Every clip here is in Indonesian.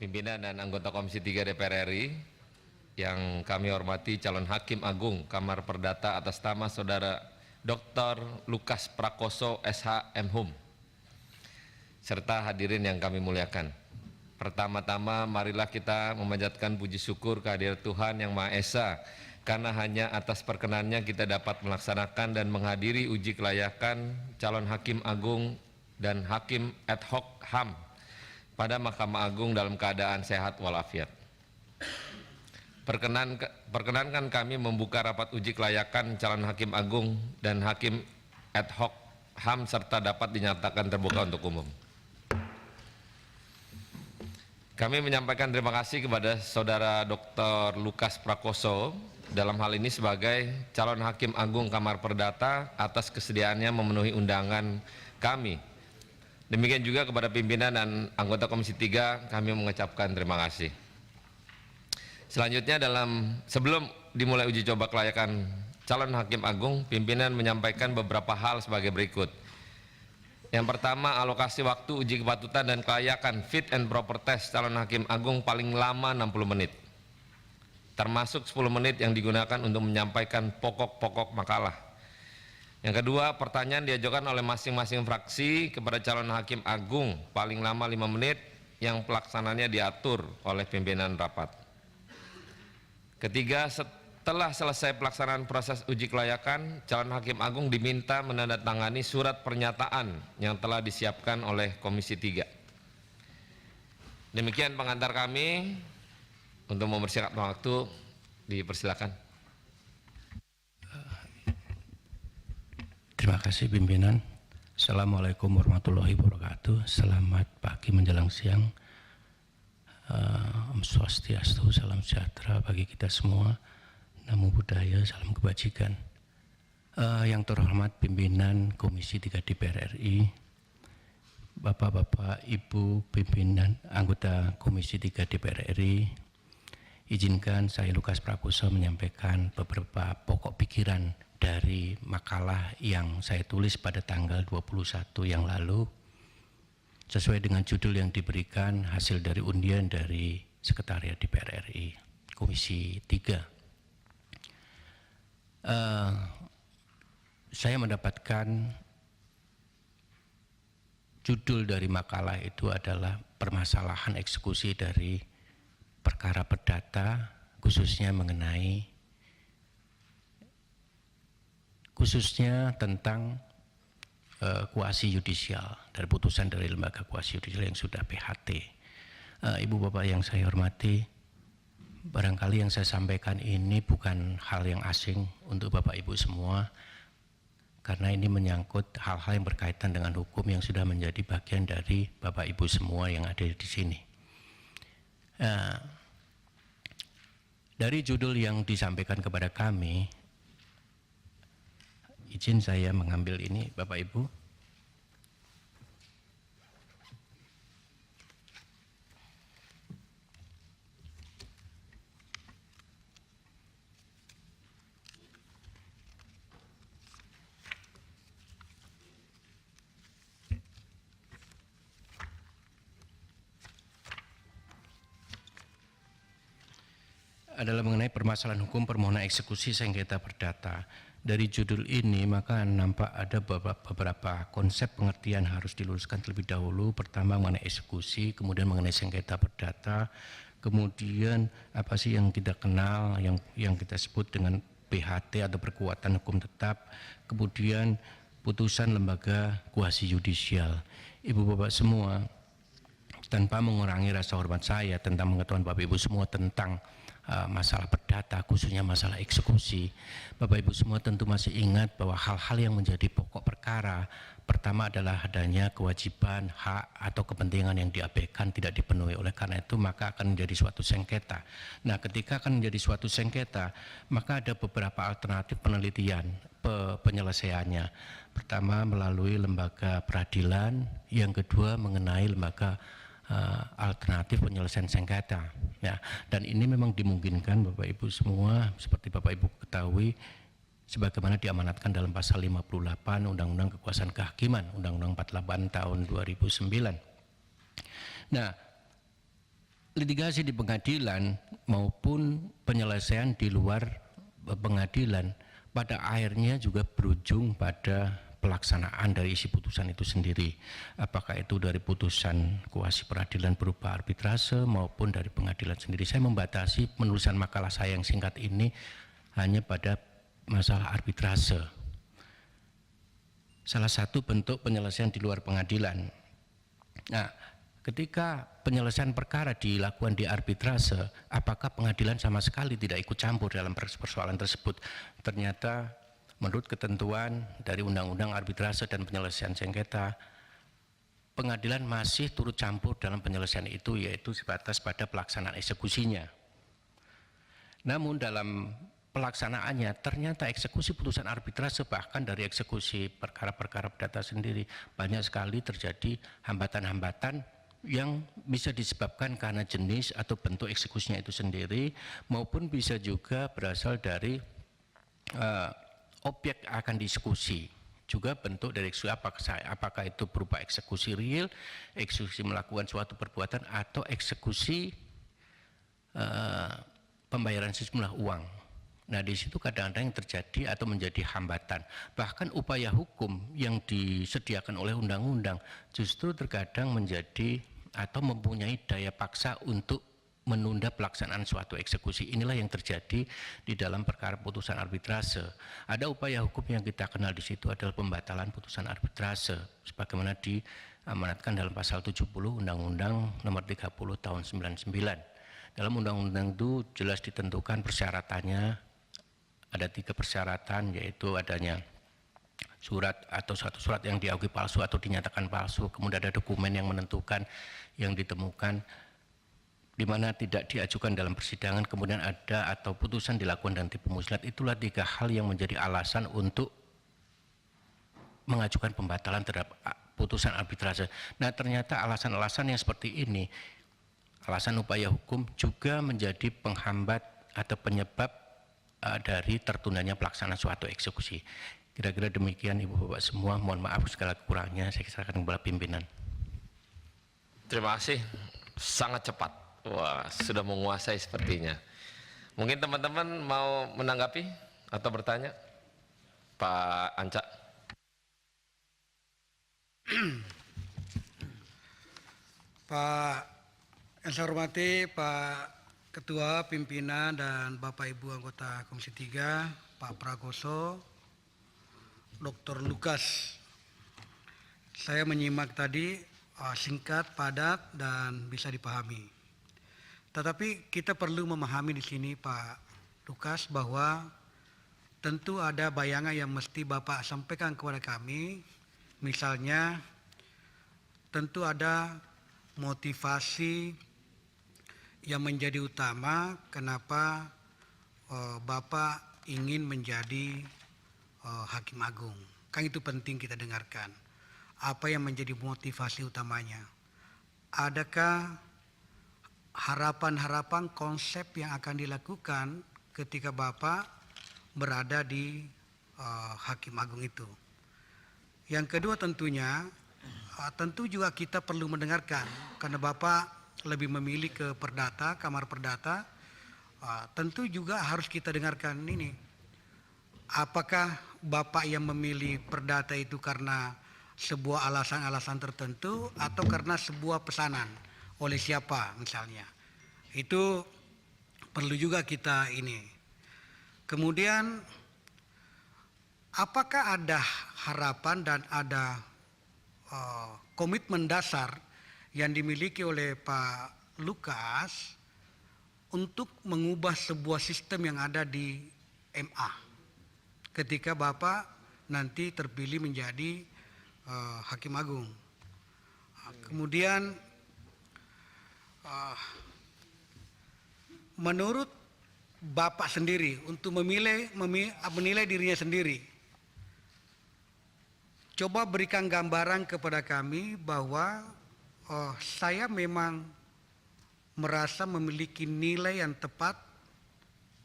pimpinan dan anggota Komisi 3 DPR RI yang kami hormati calon Hakim Agung Kamar Perdata atas nama Saudara Dr. Lukas Prakoso SH MHum, serta hadirin yang kami muliakan. Pertama-tama marilah kita memanjatkan puji syukur kehadirat Tuhan Yang Maha Esa, karena hanya atas perkenannya kita dapat melaksanakan dan menghadiri uji kelayakan calon Hakim Agung dan Hakim ad hoc HAM pada Mahkamah Agung dalam keadaan sehat walafiat. Perkenankan kami membuka rapat uji kelayakan calon Hakim Agung dan Hakim ad hoc HAM serta dapat dinyatakan terbuka untuk umum. Kami menyampaikan terima kasih kepada Saudara Dr. Lukas Prakoso dalam hal ini sebagai calon Hakim Agung Kamar Perdata atas kesediaannya memenuhi undangan kami. Demikian juga kepada pimpinan dan anggota Komisi 3 kami mengucapkan terima kasih. Selanjutnya sebelum dimulai uji coba kelayakan calon Hakim Agung, pimpinan menyampaikan beberapa hal sebagai berikut. Yang pertama, alokasi waktu uji kepatutan dan kelayakan fit and proper test calon Hakim Agung paling lama 60 menit, termasuk 10 menit yang digunakan untuk menyampaikan pokok-pokok makalah. Yang kedua, pertanyaan diajukan oleh masing-masing fraksi kepada calon Hakim Agung paling lama 5 menit yang pelaksananya diatur oleh pimpinan rapat. Ketiga, setelah selesai pelaksanaan proses uji kelayakan, calon Hakim Agung diminta menandatangani surat pernyataan yang telah disiapkan oleh Komisi 3. Demikian pengantar kami. Untuk mempersingkat waktu, dipersilakan. Terima kasih pimpinan. Assalamualaikum warahmatullahi wabarakatuh. Selamat pagi menjelang siang. Om Swastiastu, salam sejahtera bagi kita semua. Namo Buddhaya, salam kebajikan. Yang terhormat pimpinan Komisi 3 DPR RI, Bapak-bapak, Ibu pimpinan anggota Komisi 3 DPR RI, izinkan saya Lukas Prakoso menyampaikan beberapa pokok pikiran dari makalah yang saya tulis pada tanggal 21 yang lalu, sesuai dengan judul yang diberikan hasil dari undian dari Sekretariat DPR RI Komisi 3. Saya mendapatkan judul dari makalah itu adalah permasalahan eksekusi dari perkara perdata, khususnya tentang kuasi yudisial, dari putusan dari lembaga kuasi yudisial yang sudah PHT. Ibu bapak yang saya hormati, barangkali yang saya sampaikan ini bukan hal yang asing untuk bapak ibu semua, karena ini menyangkut hal-hal yang berkaitan dengan hukum yang sudah menjadi bagian dari bapak ibu semua yang ada di sini. Dari judul yang disampaikan kepada kami, izin saya mengambil ini bapak ibu. Adalah mengenai permasalahan hukum permohonan eksekusi sengketa perdata. Dari judul ini maka nampak ada beberapa konsep pengertian harus diluruskan terlebih dahulu. Pertama mengenai eksekusi, kemudian mengenai sengketa perdata, kemudian apa sih yang kita kenal, yang kita sebut dengan PHT atau perkuatan hukum tetap, kemudian putusan lembaga kuasi yudisial. Ibu bapak semua, tanpa mengurangi rasa hormat saya tentang pengetahuan bapak ibu semua tentang masalah perdata, khususnya masalah eksekusi, bapak ibu semua tentu masih ingat bahwa hal-hal yang menjadi pokok perkara pertama adalah adanya kewajiban, hak atau kepentingan yang diabaikan tidak dipenuhi. Oleh karena itu maka akan menjadi suatu sengketa. Nah, ketika akan menjadi suatu sengketa, maka ada beberapa alternatif penelitian penyelesaiannya. Pertama melalui lembaga peradilan, yang kedua mengenai lembaga alternatif penyelesaian sengketa, ya. Dan ini memang dimungkinkan bapak ibu semua, seperti bapak ibu ketahui, sebagaimana diamanatkan dalam pasal 58 Undang-Undang Kekuasaan Kehakiman, Undang-Undang 48 tahun 2009. Nah, litigasi di pengadilan maupun penyelesaian di luar pengadilan pada akhirnya juga berujung pada pelaksanaan dari isi putusan itu sendiri, apakah itu dari putusan kuasi peradilan berupa arbitrase maupun dari pengadilan sendiri. Saya membatasi penulisan makalah saya yang singkat ini hanya pada masalah arbitrase, salah satu bentuk penyelesaian di luar pengadilan. Nah, ketika penyelesaian perkara dilakukan di arbitrase, apakah pengadilan sama sekali tidak ikut campur dalam persoalan tersebut? Ternyata menurut ketentuan dari Undang-Undang Arbitrase dan Penyelesaian Sengketa, pengadilan masih turut campur dalam penyelesaian itu, yaitu sebatas pada pelaksanaan eksekusinya. Namun dalam pelaksanaannya ternyata eksekusi putusan arbitrase, bahkan dari eksekusi perkara-perkara perdata sendiri, banyak sekali terjadi hambatan-hambatan yang bisa disebabkan karena jenis atau bentuk eksekusinya itu sendiri, maupun bisa juga berasal dari objek akan diskusi, juga bentuk dari eksekusi, apakah itu berupa eksekusi real, eksekusi melakukan suatu perbuatan, atau eksekusi pembayaran sejumlah uang. Nah, di situ kadang-kadang yang terjadi atau menjadi hambatan. Bahkan upaya hukum yang disediakan oleh undang-undang justru terkadang menjadi atau mempunyai daya paksa untuk menunda pelaksanaan suatu eksekusi. Inilah yang terjadi di dalam perkara putusan arbitrase. Ada upaya hukum yang kita kenal di situ adalah pembatalan putusan arbitrase, sebagaimana diamanatkan dalam pasal 70 Undang-Undang Nomor 30 Tahun 99. Dalam undang-undang itu jelas ditentukan persyaratannya, ada 3 persyaratan, yaitu adanya surat atau suatu surat yang diakui palsu atau dinyatakan palsu, kemudian ada dokumen yang menentukan yang ditemukan di mana tidak diajukan dalam persidangan, kemudian ada atau putusan dilakukan dan pemusnah. Itulah 3 hal yang menjadi alasan untuk mengajukan pembatalan terhadap putusan arbitrase. Nah, ternyata alasan-alasan yang seperti ini, alasan upaya hukum, juga menjadi penghambat atau penyebab dari tertundanya pelaksanaan suatu eksekusi. Kira-kira demikian Ibu Bapak semua, mohon maaf segala kekurangannya, saya serahkan kepada pimpinan. Terima kasih, sangat cepat. Wah, sudah menguasai sepertinya. Mungkin teman-teman mau menanggapi atau bertanya? Pak Anca. Pak yang saya hormati Pak Ketua, Pimpinan, dan Bapak Ibu anggota Komisi 3, Pak Prakoso, Dr. Lukas. Saya menyimak tadi singkat, padat, dan bisa dipahami. Tetapi kita perlu memahami di sini Pak Lukas bahwa tentu ada bayangan yang mesti Bapak sampaikan kepada kami. Misalnya tentu ada motivasi yang menjadi utama kenapa Bapak ingin menjadi Hakim Agung. Kan itu penting kita dengarkan. Apa yang menjadi motivasi utamanya? Adakah harapan-harapan konsep yang akan dilakukan ketika Bapak berada di Hakim Agung itu? Yang kedua tentunya, tentu juga kita perlu mendengarkan, karena Bapak lebih memilih ke perdata, kamar perdata, tentu juga harus kita dengarkan ini. Apakah Bapak yang memilih perdata itu karena sebuah alasan-alasan tertentu atau karena sebuah pesanan oleh siapa misalnya? Itu perlu juga kita ini. Kemudian apakah ada harapan dan ada komitmen dasar yang dimiliki oleh Pak Lukas untuk mengubah sebuah sistem yang ada di MA ketika Bapak nanti terpilih menjadi Hakim Agung? Kemudian menurut Bapak sendiri untuk menilai dirinya sendiri, coba berikan gambaran kepada kami bahwa saya memang merasa memiliki nilai yang tepat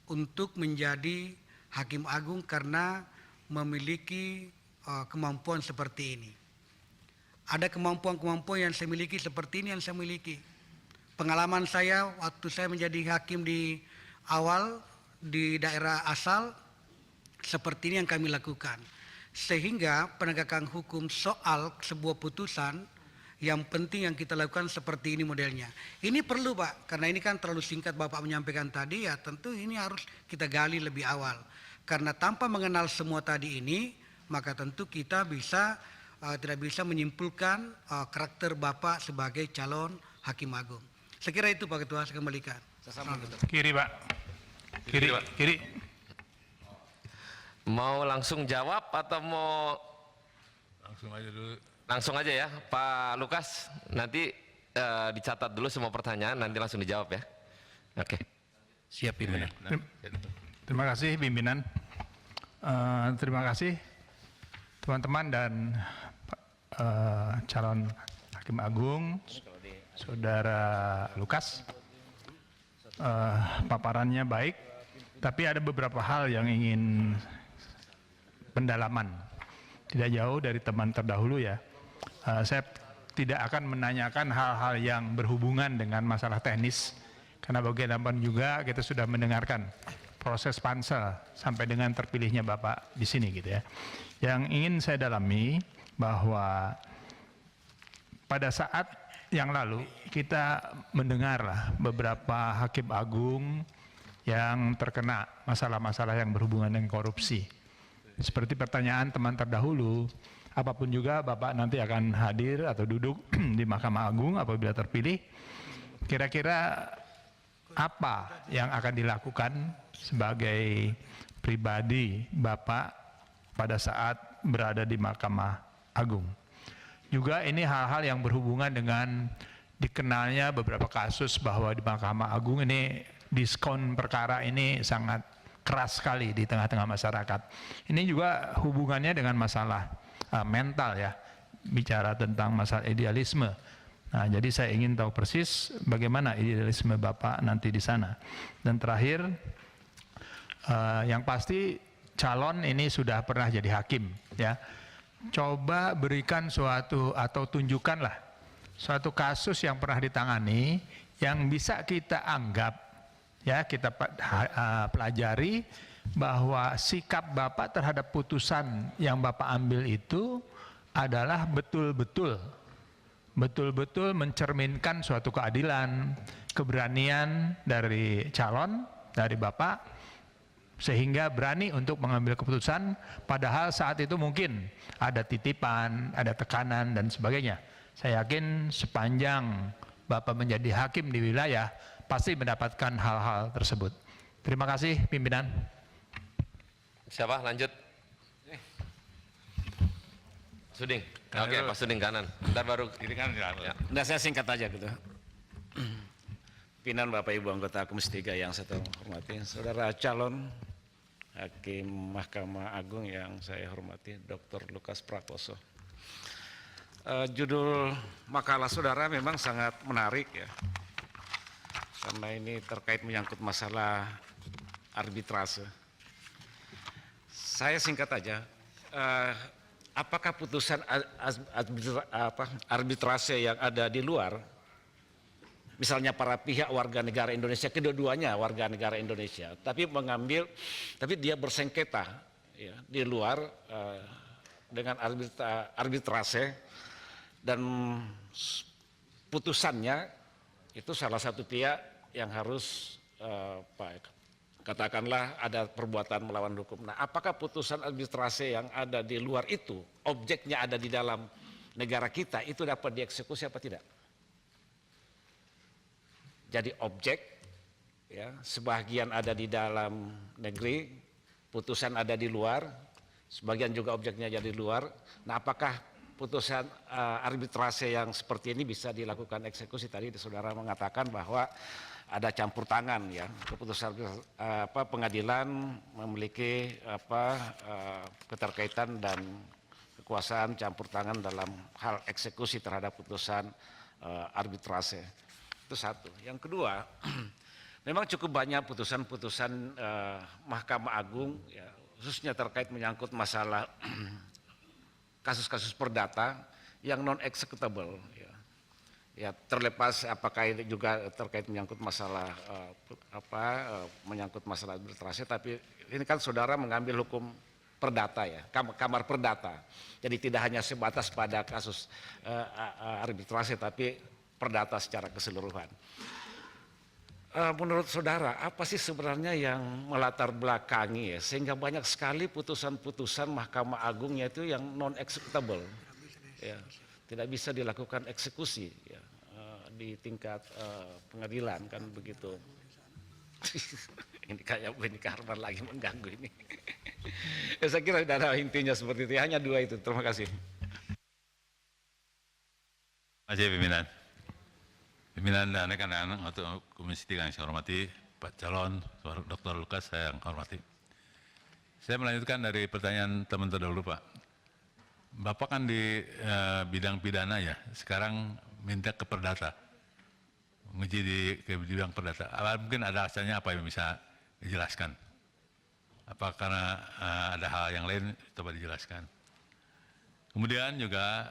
untuk menjadi Hakim Agung karena memiliki kemampuan seperti ini. Ada kemampuan-kemampuan yang saya miliki seperti ini yang saya miliki. pengalaman saya waktu saya menjadi hakim di awal di daerah asal, seperti ini yang kami lakukan. Sehingga penegakan hukum soal sebuah putusan yang penting yang kita lakukan seperti ini modelnya. Ini perlu Pak, karena ini kan terlalu singkat Bapak menyampaikan tadi, ya tentu ini harus kita gali lebih awal. Karena tanpa mengenal semua tadi ini, maka tentu kita tidak bisa menyimpulkan karakter Bapak sebagai calon Hakim Agung. Saya kira itu Pak Ketua, saya kembalikan. Kiri Pak. Kiri. Mau langsung jawab atau mau Langsung aja dulu. langsung aja ya Pak Lukas? Nanti dicatat dulu semua pertanyaan, nanti langsung dijawab ya. Oke. Siap pimpinan. Terima kasih pimpinan. Terima kasih teman-teman dan calon Hakim Agung, Saudara Lukas. Paparannya baik, tapi ada beberapa hal yang ingin pendalaman. Tidak jauh dari teman terdahulu ya. Saya tidak akan menanyakan hal-hal yang berhubungan dengan masalah teknis, karena bagaimanapun juga kita sudah mendengarkan proses pansel sampai dengan terpilihnya Bapak di sini gitu ya. Yang ingin saya dalami bahwa pada saat yang lalu kita mendengarlah beberapa hakim agung yang terkena masalah-masalah yang berhubungan dengan korupsi. Seperti pertanyaan teman terdahulu, apapun juga Bapak nanti akan hadir atau duduk di Mahkamah Agung apabila terpilih, kira-kira apa yang akan dilakukan sebagai pribadi Bapak pada saat berada di Mahkamah Agung. Juga ini hal-hal yang berhubungan dengan dikenalnya beberapa kasus bahwa di Mahkamah Agung ini diskon perkara ini sangat keras sekali di tengah-tengah masyarakat. Ini juga hubungannya dengan masalah mental ya, bicara tentang masalah idealisme. Nah, jadi saya ingin tahu persis bagaimana idealisme Bapak nanti di sana. Dan terakhir, yang pasti calon ini sudah pernah jadi hakim ya. Coba berikan suatu atau tunjukkanlah suatu kasus yang pernah ditangani yang bisa kita anggap ya, kita pelajari bahwa sikap Bapak terhadap putusan yang Bapak ambil itu adalah betul-betul mencerminkan suatu keadilan, keberanian dari calon, dari Bapak, sehingga berani untuk mengambil keputusan padahal saat itu mungkin ada titipan, ada tekanan dan sebagainya. Saya yakin sepanjang Bapak menjadi hakim di wilayah pasti mendapatkan hal-hal tersebut. Terima kasih pimpinan. Siapa? Lanjut. Suding. Oke, Pak Suding kanan. Ntar baru Ini kan ya. Nah, saya singkat aja gitu. Pimpinan Bapak Ibu anggota Komisi 3 yang saya hormati, saudara calon Hakim Mahkamah Agung yang saya hormati, Dr. Lukas Prakoso. Judul makalah saudara memang sangat menarik ya, karena ini terkait menyangkut masalah arbitrase. Saya singkat aja, apakah putusan arbitrase yang ada di luar, misalnya para pihak warga negara Indonesia, kedua-duanya warga negara Indonesia, tapi dia bersengketa ya, di luar dengan arbitrase, dan putusannya itu salah satu pihak yang harus katakanlah ada perbuatan melawan hukum. Nah, apakah putusan arbitrase yang ada di luar itu, objeknya ada di dalam negara kita, itu dapat dieksekusi apa tidak? Jadi objek, ya, sebagian ada di dalam negeri, putusan ada di luar, sebagian juga objeknya jadi di luar. Nah, apakah putusan arbitrase yang seperti ini bisa dilakukan eksekusi? Tadi saudara mengatakan bahwa ada campur tangan, ya, keputusan pengadilan memiliki keterkaitan dan kekuasaan campur tangan dalam hal eksekusi terhadap putusan arbitrase. Itu satu. Yang kedua, memang cukup banyak putusan-putusan Mahkamah Agung, ya, khususnya terkait menyangkut masalah kasus-kasus perdata yang non executable, ya, Ya, terlepas apakah ini juga terkait menyangkut masalah menyangkut masalah arbitrase, tapi ini kan saudara mengambil hukum perdata ya, kamar perdata. Jadi tidak hanya sebatas pada kasus arbitrase, tapi perdata secara keseluruhan. Menurut saudara, apa sih sebenarnya yang melatar belakangi ya, sehingga banyak sekali putusan-putusan Mahkamah Agung itu yang non executable, ya, tidak bisa dilakukan eksekusi ya, di tingkat pengadilan kan begitu. Ini kayak Beni Karman lagi mengganggu ini. Ya, saya kira tidak ada intinya seperti itu, hanya dua itu. Terima kasih. Terima kasih pimpinan. Pimpinan dan rekan-rekan atau Komisi 3 yang saya hormati, Pak Calon, Dr. Lukas saya yang hormati. Saya melanjutkan dari pertanyaan teman terdahulu Pak. Bapak kan di bidang pidana ya, sekarang minta ke perdata, menguji ke bidang perdata. Mungkin ada alasannya apa yang bisa dijelaskan? Apa karena ada hal yang lain, coba dijelaskan. Kemudian juga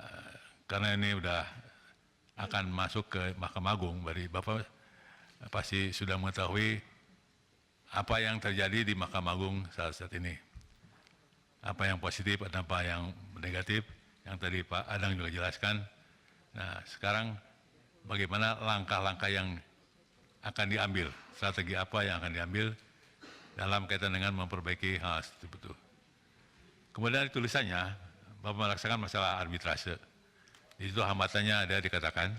karena ini udah akan masuk ke Mahkamah Agung, dari Bapak pasti sudah mengetahui apa yang terjadi di Mahkamah Agung saat ini. Apa yang positif, dan apa yang negatif, yang tadi Pak Adang juga jelaskan. Nah, sekarang bagaimana langkah-langkah yang akan diambil, strategi apa yang akan diambil dalam kaitan dengan memperbaiki hal itu. Kemudian di tulisannya, Bapak melaksanakan masalah arbitrase. Di situ hambatannya ada dikatakan,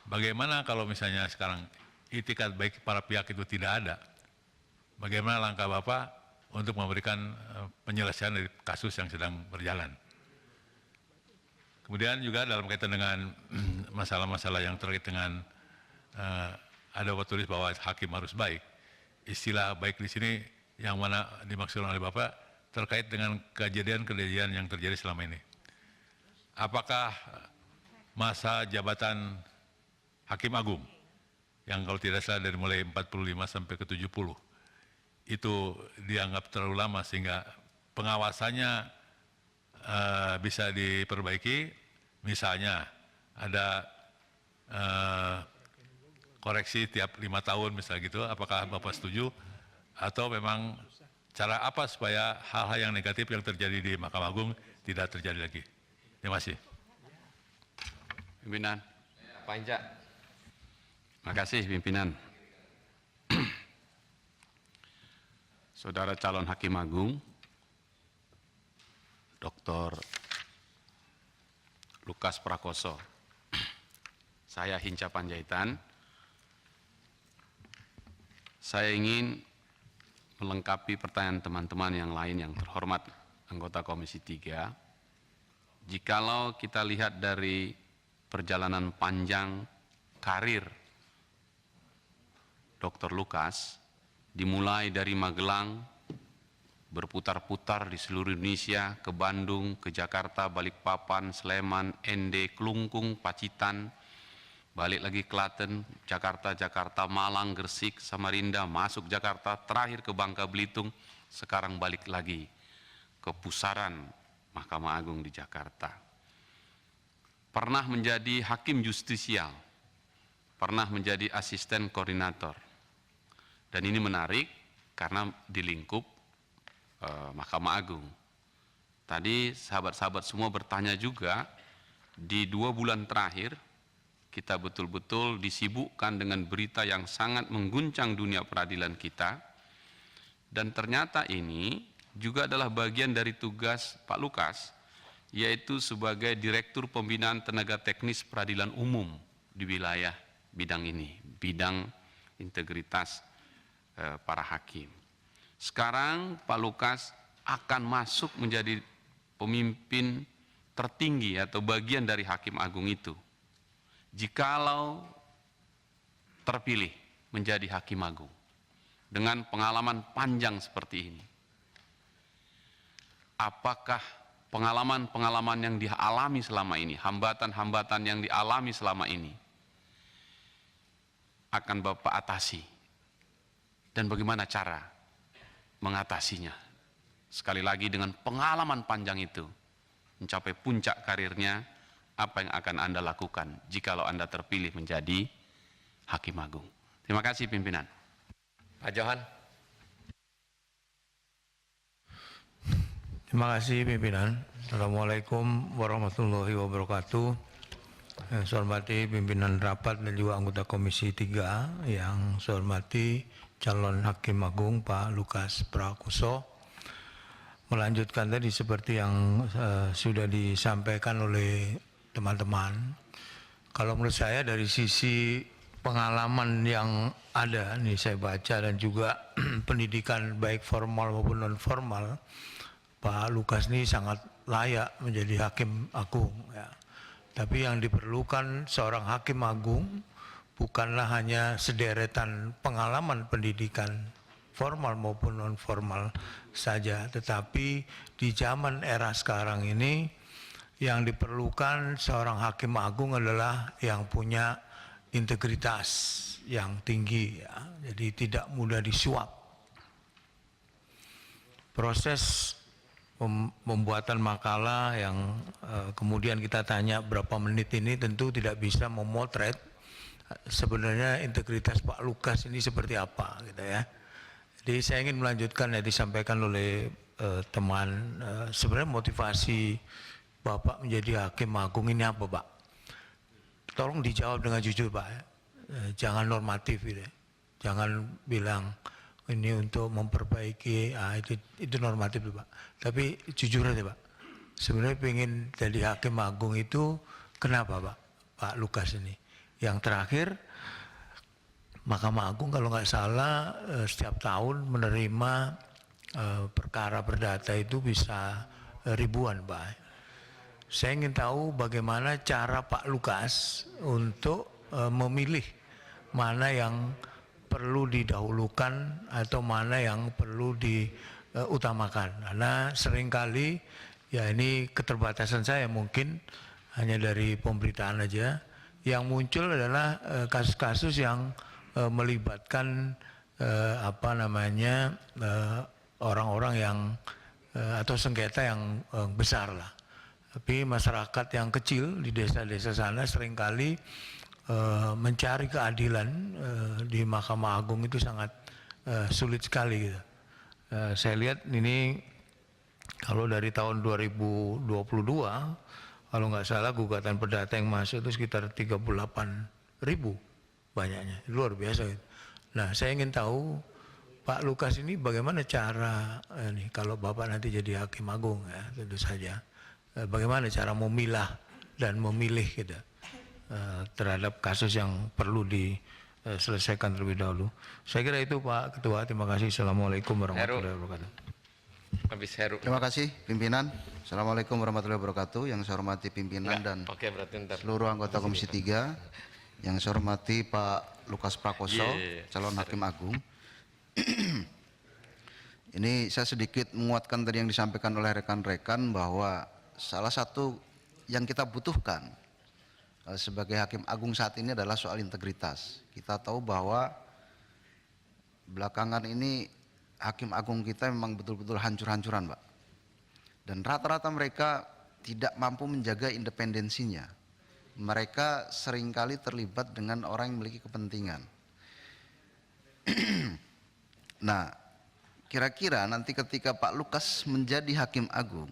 bagaimana kalau misalnya sekarang itikat baik para pihak itu tidak ada, bagaimana langkah Bapak untuk memberikan penyelesaian dari kasus yang sedang berjalan. Kemudian juga dalam kaitan dengan masalah-masalah yang terkait dengan ada tulis bahwa hakim harus baik. Istilah baik di sini yang mana dimaksudkan oleh Bapak terkait dengan kejadian-kejadian yang terjadi selama ini. Apakah masa jabatan Hakim Agung yang kalau tidak salah dari mulai 45 sampai ke 70 itu dianggap terlalu lama sehingga pengawasannya bisa diperbaiki, misalnya ada koreksi tiap 5 tahun misalnya gitu, apakah Bapak setuju atau memang cara apa supaya hal-hal yang negatif yang terjadi di Mahkamah Agung tidak terjadi lagi? Terima kasih. Pimpinan. Pak Inca. Terima kasih pimpinan. Saudara calon Hakim Agung, Dr. Lukas Prakoso. Saya Hinca Panjaitan. Saya ingin melengkapi pertanyaan teman-teman yang lain yang terhormat anggota Komisi 3. Jikalau kita lihat dari perjalanan panjang karir Dr. Lukas, dimulai dari Magelang, berputar-putar di seluruh Indonesia, ke Bandung, ke Jakarta, Balikpapan, Sleman, Ende, Klungkung, Pacitan, balik lagi Klaten, Jakarta, Malang, Gresik, Samarinda, masuk Jakarta, terakhir ke Bangka Belitung, sekarang balik lagi ke pusaran Mahkamah Agung di Jakarta. Pernah menjadi hakim justisial, pernah menjadi asisten koordinator. Dan ini menarik karena di lingkup Mahkamah Agung. Tadi sahabat-sahabat semua bertanya juga, di 2 bulan terakhir kita betul-betul disibukkan dengan berita yang sangat mengguncang dunia peradilan kita. Dan ternyata ini juga adalah bagian dari tugas Pak Lukas, yaitu sebagai Direktur Pembinaan Tenaga Teknis Peradilan Umum di wilayah bidang ini, bidang integritas para hakim. Sekarang Pak Lukas akan masuk menjadi pemimpin tertinggi atau bagian dari Hakim Agung itu. Jikalau terpilih menjadi Hakim Agung dengan pengalaman panjang seperti ini, apakah pengalaman-pengalaman yang dialami selama ini, hambatan-hambatan yang dialami selama ini akan Bapak atasi, dan bagaimana cara mengatasinya? Sekali lagi, dengan pengalaman panjang itu mencapai puncak karirnya apa yang akan Anda lakukan jikalau Anda terpilih menjadi Hakim Agung. Terima kasih pimpinan. Pak Johan. Terima kasih pimpinan. Assalamualaikum warahmatullahi wabarakatuh. Yang saya hormati pimpinan rapat dan juga anggota Komisi 3, yang saya hormati calon Hakim Agung Pak Lukas Prakoso. Melanjutkan tadi seperti yang sudah disampaikan oleh teman-teman. Kalau menurut saya dari sisi pengalaman yang ada, nih saya baca, dan juga pendidikan baik formal maupun non formal, Pak Lukas ini sangat layak menjadi Hakim Agung. Ya. Tapi yang diperlukan seorang Hakim Agung bukanlah hanya sederetan pengalaman pendidikan formal maupun non formal saja, tetapi di zaman era sekarang ini yang diperlukan seorang Hakim Agung adalah yang punya integritas yang tinggi, ya. Jadi tidak mudah disuap. Proses pembuatan makalah yang kemudian kita tanya berapa menit ini tentu tidak bisa memotret sebenarnya integritas Pak Lukas ini seperti apa, gitu ya. Jadi saya ingin melanjutkan yang disampaikan oleh teman, sebenarnya motivasi Bapak menjadi Hakim Agung ini apa, Pak? Tolong dijawab dengan jujur, Pak. Jangan normatif, gitu ya. Jangan bilang ini untuk memperbaiki, itu normatif, Pak. Tapi jujur aja, Pak. Sebenarnya pengen jadi Hakim Agung itu kenapa, Pak? Pak Lukas ini. Yang terakhir, Mahkamah Agung kalau nggak salah setiap tahun menerima perkara perdata itu bisa ribuan, Pak. Saya ingin tahu bagaimana cara Pak Lukas untuk memilih mana yang perlu didahulukan atau mana yang perlu diutamakan. Karena seringkali, ya ini keterbatasan saya mungkin hanya dari pemberitaan aja, yang muncul adalah kasus-kasus yang melibatkan orang-orang yang atau sengketa yang besar lah. Tapi masyarakat yang kecil di desa-desa sana seringkali mencari keadilan di Mahkamah Agung itu sangat sulit sekali, gitu. Saya lihat ini kalau dari tahun 2022, kalau nggak salah gugatan perdata yang masuk itu sekitar 38.000 banyaknya, luar biasa, gitu. Nah, saya ingin tahu Pak Lukas ini bagaimana cara kalau Bapak nanti jadi Hakim Agung, ya tentu saja, bagaimana cara memilah dan memilih, gitu, terhadap kasus yang perlu diselesaikan terlebih dahulu. Saya kira itu, Pak Ketua. Terima kasih. Assalamualaikum warahmatullahi wabarakatuh. Habis Heru. Terima kasih pimpinan. Assalamualaikum warahmatullahi wabarakatuh. Yang saya hormati pimpinan dan seluruh anggota Komisi 3. Yang saya hormati Pak Lukas Prakoso, calon Hakim Agung. Ini saya sedikit menguatkan tadi yang disampaikan oleh rekan-rekan bahwa salah satu yang kita butuhkan sebagai Hakim Agung saat ini adalah soal integritas. Kita tahu bahwa belakangan ini Hakim Agung kita memang betul-betul hancur-hancuran, Pak. Dan rata-rata mereka tidak mampu menjaga independensinya. Mereka seringkali terlibat dengan orang yang memiliki kepentingan. Nah, kira-kira nanti ketika Pak Lukas menjadi Hakim Agung,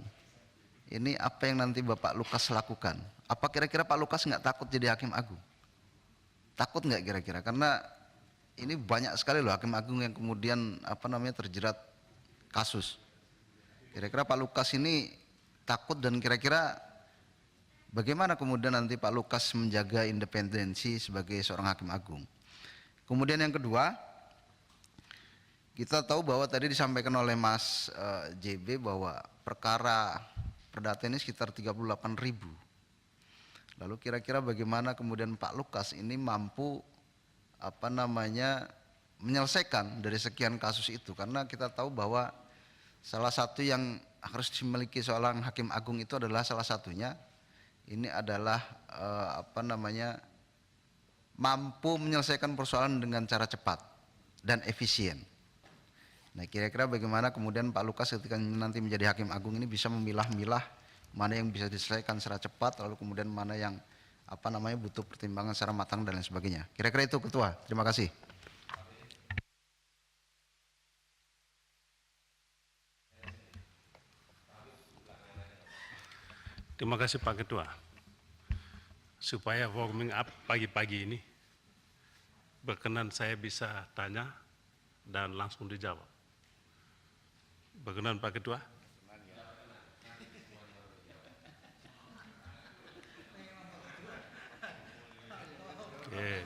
ini apa yang nanti Bapak Lukas lakukan? Apa kira-kira Pak Lukas nggak takut jadi Hakim Agung? Takut nggak kira-kira? Karena ini banyak sekali loh Hakim Agung yang kemudian terjerat kasus. Kira-kira Pak Lukas ini takut, dan kira-kira bagaimana kemudian nanti Pak Lukas menjaga independensi sebagai seorang Hakim Agung? Kemudian yang kedua, kita tahu bahwa tadi disampaikan oleh Mas JB bahwa perkara perdata ini sekitar 38.000. Lalu kira-kira bagaimana kemudian Pak Lukas ini mampu menyelesaikan dari sekian kasus itu? Karena kita tahu bahwa salah satu yang harus dimiliki seorang Hakim Agung itu adalah salah satunya ini adalah mampu menyelesaikan persoalan dengan cara cepat dan efisien. Nah, kira-kira bagaimana kemudian Pak Lukas ketika nanti menjadi Hakim Agung ini bisa memilah-milah mana yang bisa diselesaikan secara cepat, lalu kemudian mana yang butuh pertimbangan secara matang dan lain sebagainya. Kira-kira itu Ketua. Terima kasih. Terima kasih Pak Ketua. Supaya warming up pagi-pagi ini, berkenan saya bisa tanya dan langsung dijawab. Berkenan Pak Ketua? Oke.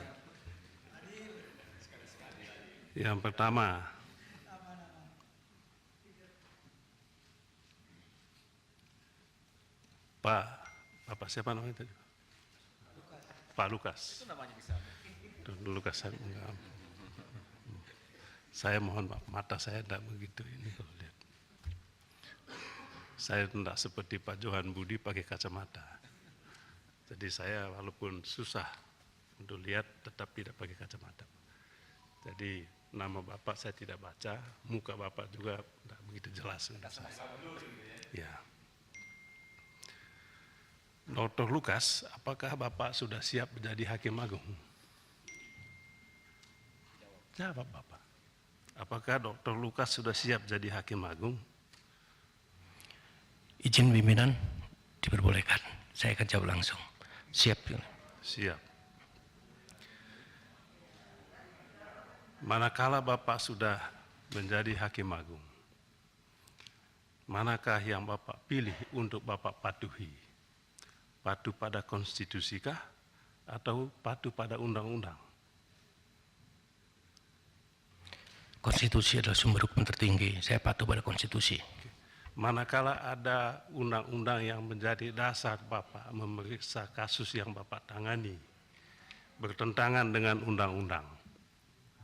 Yang pertama, Bapak siapa namanya tadi? Pak Lukas. Lukas. Saya mohon Pak, mata saya tidak begitu ini kalau lihat. Saya tidak seperti Pak Johan Budi pakai kacamata. Jadi saya walaupun susah untuk lihat tetap tidak pakai kacamata. Jadi nama Bapak saya tidak baca, muka Bapak juga tidak begitu jelas. Ya. Dr. Lukas, apakah Bapak sudah siap menjadi Hakim Agung? Jawab Bapak. Apakah Dr. Lukas sudah siap jadi Hakim Agung? Izin pimpinan diperbolehkan. Saya akan jawab langsung. Siap. Siap. Manakala Bapak sudah menjadi Hakim Agung, manakah yang Bapak pilih untuk Bapak patuhi? Patuh pada konstitusi kah atau patuh pada undang-undang? Konstitusi adalah sumber hukum tertinggi. Saya patuh pada konstitusi. Manakala ada undang-undang yang menjadi dasar Bapak memeriksa kasus yang Bapak tangani, bertentangan dengan undang-undang,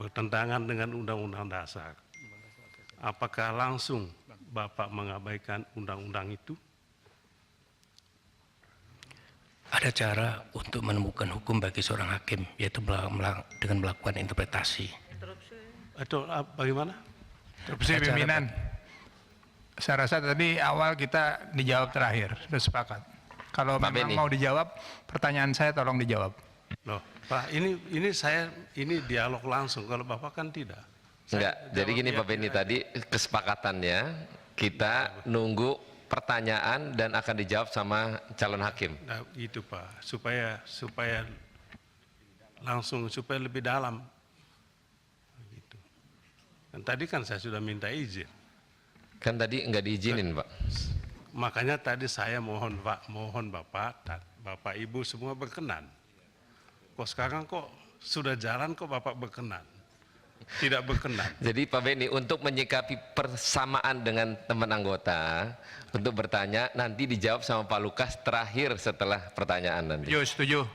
bertentangan dengan undang-undang dasar, apakah langsung Bapak mengabaikan undang-undang itu? Ada cara untuk menemukan hukum bagi seorang hakim, yaitu dengan melakukan interpretasi. Atau bagaimana? Interupsi pimpinan. Saya rasa tadi awal kita dijawab terakhir, sudah sepakat. Kalau memang mau dijawab, pertanyaan saya tolong dijawab. Loh, Pak, ini dialog langsung. Kalau Bapak kan tidak. Enggak. Jadi gini Pak Beni, tadi kesepakatannya kita nunggu pertanyaan dan akan dijawab sama calon hakim. Nah, itu Pak, supaya langsung supaya lebih dalam. Gitu. Dan tadi kan saya sudah minta izin. Kan tadi enggak diizinin Pak. Makanya tadi saya mohon Bapak Ibu semua berkenan. Kok sekarang kok sudah jalan kok Bapak berkenan? Tidak berkenan. Jadi Pak Beni, untuk menyikapi persamaan dengan teman anggota, untuk bertanya nanti dijawab sama Pak Lukas terakhir setelah pertanyaan nanti. Setuju.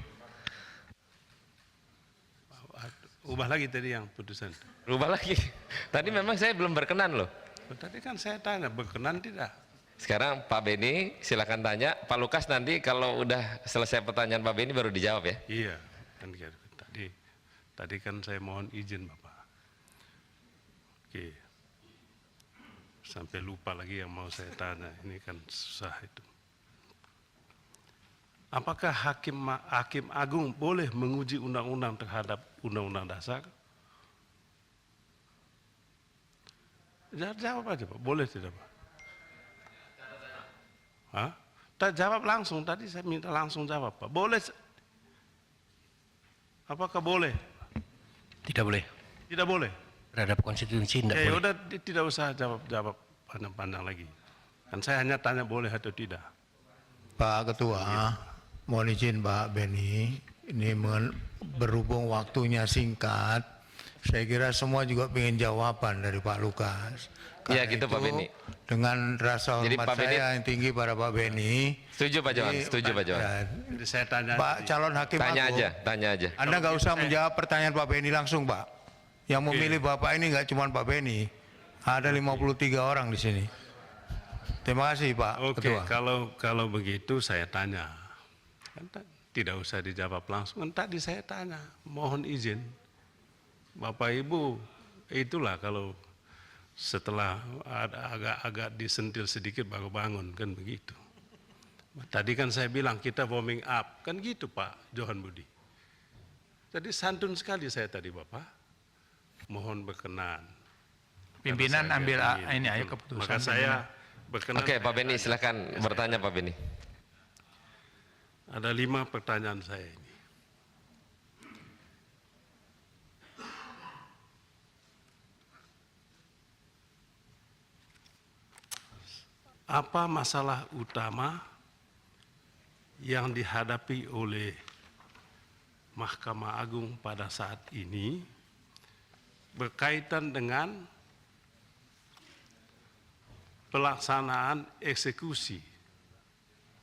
Ubah lagi tadi yang putusan. Rubah lagi. Tadi memang saya belum berkenan loh. Tadi kan saya tanya berkenan tidak. Sekarang Pak Beni silakan tanya. Pak Lukas nanti kalau udah selesai pertanyaan Pak Beni baru dijawab ya. Iya. Kan tadi kan saya mohon izin Bapak. Oke. Sampai lupa lagi yang mau saya tanya. Ini kan susah itu. Apakah Hakim Agung boleh menguji undang-undang terhadap undang-undang dasar? Jawab aja Pak, boleh tidak Pak? Hah? Jawab langsung, tadi saya minta langsung jawab Pak. Boleh? Apakah boleh? Tidak boleh. Tidak boleh? Terhadap konstitusi tidak Ya boleh. udah tidak usah jawab panjang-panjang lagi. Kan saya hanya tanya boleh atau tidak. Pak Ketua, mohon izin Pak Beni, ini berhubung waktunya singkat, saya kira semua juga ingin jawaban dari Pak Lukas. Iya gitu Pak Beni. Dengan rasa Jadi, hormat Pak Beni, saya yang tinggi pada Pak Beni. Setuju Pak Johan, setuju Pak Johan. Jadi saya tanya. Pak calon hakim Tanya agung, aja, tanya aja. Anda nggak usah menjawab pertanyaan Pak Beni langsung Pak. Yang memilih Bapak ini nggak cuma Pak Beni, ada 53 orang di sini. Terima kasih Pak Oke, Ketua. kalau begitu saya tanya. Kan tidak usah dijawab langsung. Kan tadi saya tanya, mohon izin. Bapak Ibu, itulah kalau setelah agak-agak disentil sedikit baru bangun, kan begitu. Tadi kan saya bilang kita warming up, kan gitu Pak Johan Budi. Jadi santun sekali saya tadi Bapak, mohon berkenan. Pimpinan Karena saya ambil agak ingin, ini ayo betul. keputusan. Maka saya berkenan. Oke, Pak Beni, silakan bertanya Pak Beni. Ada 5 pertanyaan saya ini. Apa masalah utama yang dihadapi oleh Mahkamah Agung pada saat ini berkaitan dengan pelaksanaan eksekusi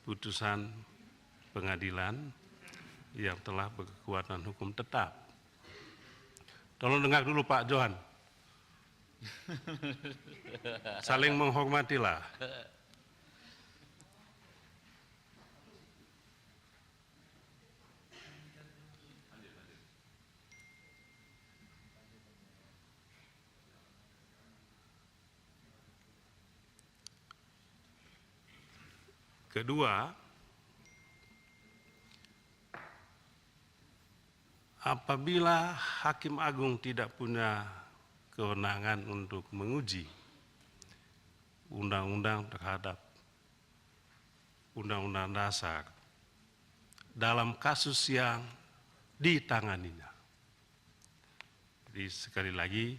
putusan pengadilan yang telah berkekuatan hukum tetap? Tolong dengar dulu Pak Johan. Saling menghormatilah. Kedua, apabila Hakim Agung tidak punya kewenangan untuk menguji undang-undang terhadap undang-undang dasar dalam kasus yang ditanganinya. Jadi sekali lagi,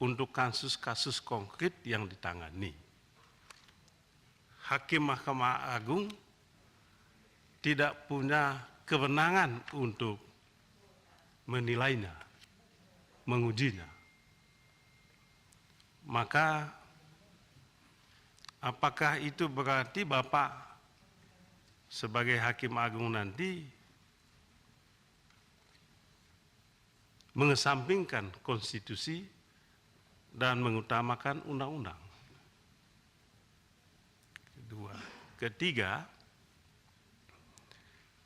untuk kasus-kasus konkret yang ditangani, Hakim Mahkamah Agung tidak punya kewenangan untuk menilainya, mengujinya. Maka apakah itu berarti Bapak sebagai Hakim Agung nanti mengesampingkan konstitusi dan mengutamakan undang-undang? Ketiga,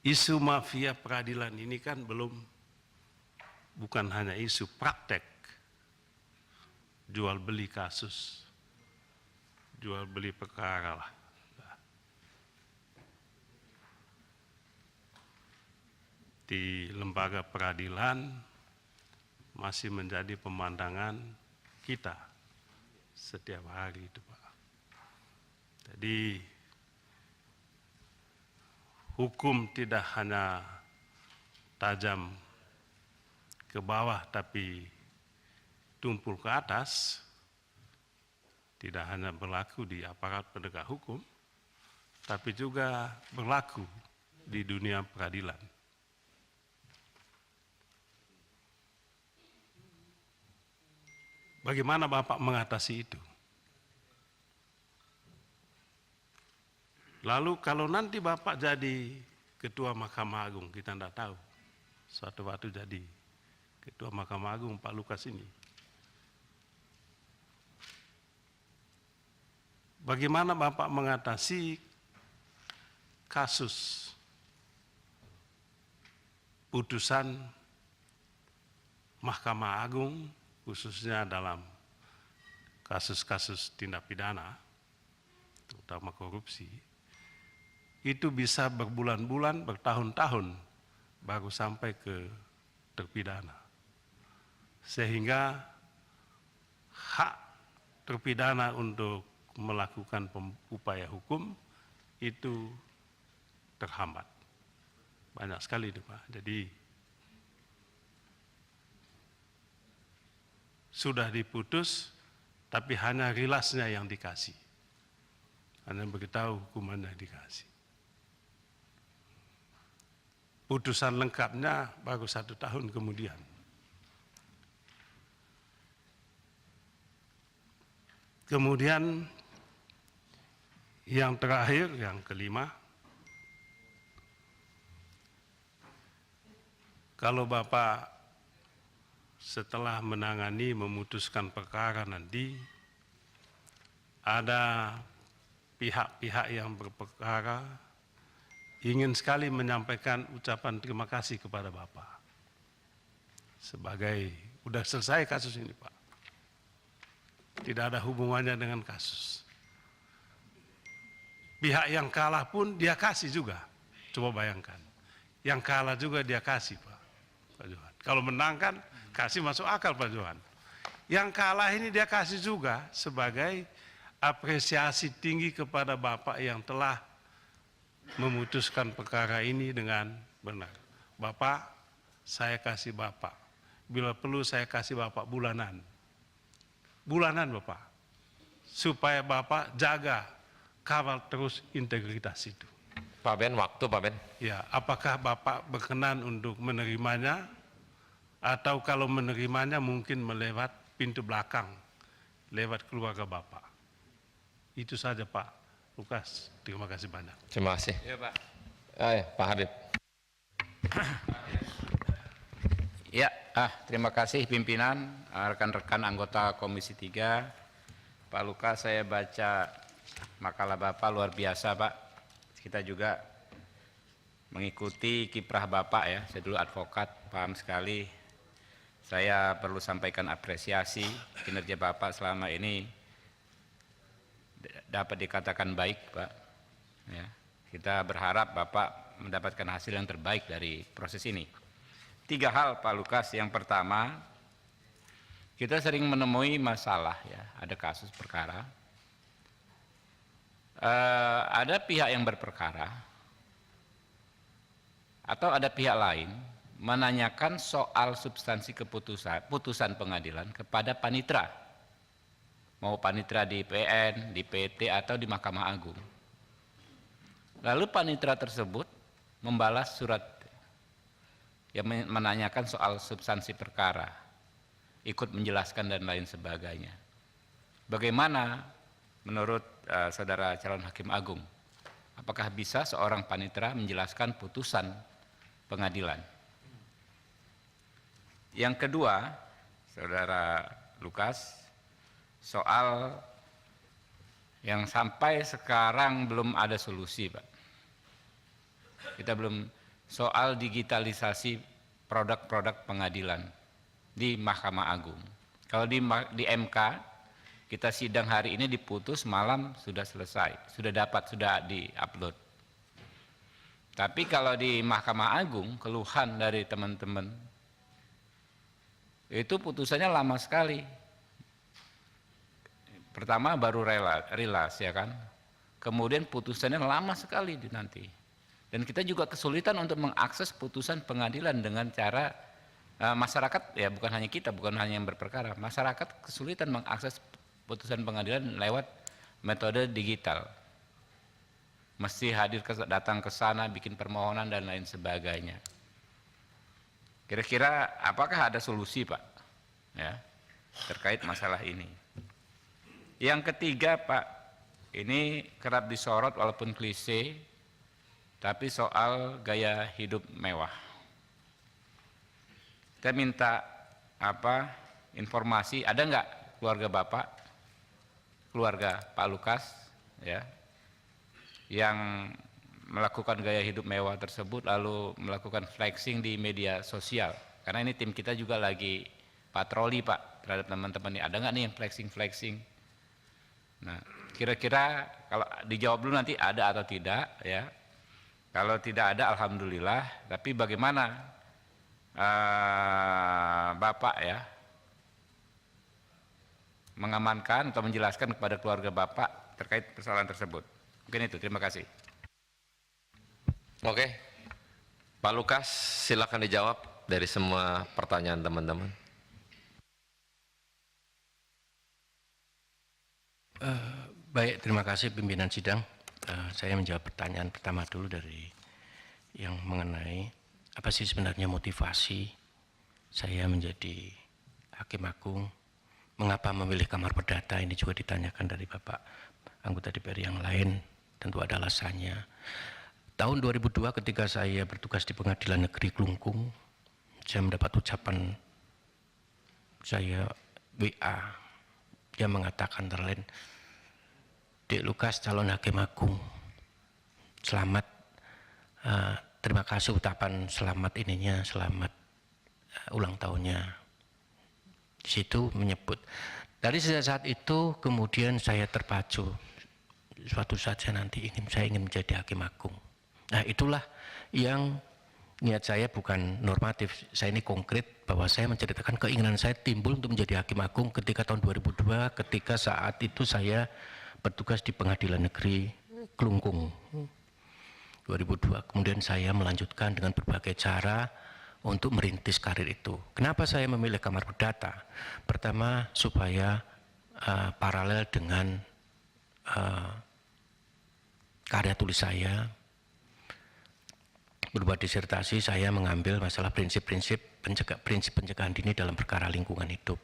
isu mafia peradilan ini kan bukan hanya isu praktek jual beli kasus, jual beli perkara lah. Di lembaga peradilan masih menjadi pemandangan kita setiap hari itu Pak. Jadi hukum tidak hanya tajam ke bawah tapi tumpul ke atas, tidak hanya berlaku di aparat penegak hukum, tapi juga berlaku di dunia peradilan. Bagaimana Bapak mengatasi itu? Lalu kalau nanti Bapak jadi Ketua Mahkamah Agung, kita tidak tahu, suatu waktu jadi Ketua Mahkamah Agung Pak Lukas ini. Bagaimana Bapak mengatasi kasus putusan Mahkamah Agung, khususnya dalam kasus-kasus tindak pidana, terutama korupsi, itu bisa berbulan-bulan, bertahun-tahun baru sampai ke terpidana. Sehingga hak terpidana untuk melakukan upaya hukum itu terhambat. Banyak sekali itu Pak. Jadi sudah diputus, tapi hanya rilasnya yang dikasih. Hanya beritahu hukumannya dikasih. Putusan lengkapnya baru 1 tahun kemudian. Kemudian yang terakhir, yang kelima, kalau Bapak setelah menangani, memutuskan perkara nanti, ada pihak-pihak yang berperkara ingin sekali menyampaikan ucapan terima kasih kepada Bapak. Sebagai, udah selesai kasus ini Pak. Tidak ada hubungannya dengan kasus. pihak yang kalah pun dia kasih juga. Coba bayangkan. Yang kalah juga dia kasih, Pak Johan. Kalau menang kan kasih masuk akal, Pak Johan. Yang kalah ini dia kasih juga sebagai apresiasi tinggi kepada Bapak yang telah memutuskan perkara ini dengan benar. Bapak, saya kasih Bapak. Bila perlu saya kasih Bapak bulanan. Bulanan Bapak. Supaya Bapak jaga, kawal terus integritas itu. Pak Ben, waktu Pak Ben. Ya, apakah Bapak berkenan untuk menerimanya? Atau kalau menerimanya mungkin melewat pintu belakang, lewat keluarga Bapak. Itu saja Pak Lukas, terima kasih banyak. Terima kasih. Ya Pak. Pak Habib. Ya, terima kasih pimpinan, rekan-rekan anggota Komisi 3. Pak Lukas, saya baca makalah Bapak luar biasa Pak. Kita juga mengikuti kiprah Bapak ya, saya dulu advokat, paham sekali. Saya perlu sampaikan apresiasi kinerja Bapak selama ini dapat dikatakan baik Pak. Ya, kita berharap Bapak mendapatkan hasil yang terbaik dari proses ini. 3 hal Pak Lukas. Yang pertama, kita sering menemui masalah ya, ada kasus perkara, ada pihak yang berperkara atau ada pihak lain menanyakan soal substansi putusan pengadilan kepada panitera, mau panitera di PN, di PT atau di Mahkamah Agung. Lalu panitera tersebut membalas surat yang menanyakan soal substansi perkara, ikut menjelaskan dan lain sebagainya. Bagaimana menurut saudara calon hakim agung? Apakah bisa seorang panitera menjelaskan putusan pengadilan? Yang kedua, saudara Lukas, soal yang sampai sekarang belum ada solusi, Pak. Kita belum, soal digitalisasi produk-produk pengadilan di Mahkamah Agung. Kalau di MK, kita sidang hari ini diputus, malam sudah selesai, sudah di-upload. Tapi kalau di Mahkamah Agung, keluhan dari teman-teman, itu putusannya lama sekali. Pertama baru rilas ya kan, kemudian putusannya lama sekali nanti. Dan kita juga kesulitan untuk mengakses putusan pengadilan dengan cara masyarakat, ya bukan hanya kita, bukan hanya yang berperkara, masyarakat kesulitan mengakses putusan pengadilan lewat metode digital. Mesti datang ke sana, bikin permohonan dan lain sebagainya. Kira-kira apakah ada solusi Pak ya, terkait masalah ini? Yang ketiga Pak, ini kerap disorot walaupun klise, tapi soal gaya hidup mewah. Kita minta informasi, ada nggak keluarga Bapak, keluarga Pak Lukas ya, yang melakukan gaya hidup mewah tersebut lalu melakukan flexing di media sosial? Karena ini tim kita juga lagi patroli Pak terhadap teman-teman ini. Ada nggak nih yang flexing? Nah, kira-kira kalau dijawab dulu nanti ada atau tidak ya. Kalau tidak ada alhamdulillah, tapi bagaimana Bapak ya mengamankan atau menjelaskan kepada keluarga Bapak terkait persoalan tersebut? Mungkin itu, terima kasih. Oke, Pak Lukas silakan dijawab dari semua pertanyaan teman-teman. Baik, terima kasih pimpinan sidang. Saya menjawab pertanyaan pertama dulu dari yang mengenai apa sih sebenarnya motivasi saya menjadi hakim agung, mengapa memilih kamar perdata, ini juga ditanyakan dari Bapak anggota DPR yang lain, tentu ada alasannya. Tahun 2002 ketika saya bertugas di Pengadilan Negeri Klungkung, saya mendapat ucapan saya WA yang mengatakan terlain, Dek Lukas calon hakim agung, selamat, terima kasih ucapan selamat ininya, selamat ulang tahunnya. Di situ menyebut. Dari sejak saat itu kemudian saya terpacu, suatu saat saya ingin menjadi hakim agung. Nah, itulah yang niat saya bukan normatif, saya ini konkret bahwa saya menceritakan keinginan saya timbul untuk menjadi hakim agung ketika tahun 2002, ketika saat itu saya bertugas di Pengadilan Negeri Klungkung 2002. Kemudian saya melanjutkan dengan berbagai cara untuk merintis karir itu. Kenapa saya memilih Kamar Perdata? Pertama, supaya paralel dengan karya tulis saya, berbuat disertasi, saya mengambil masalah prinsip pencegahan dini dalam perkara lingkungan hidup.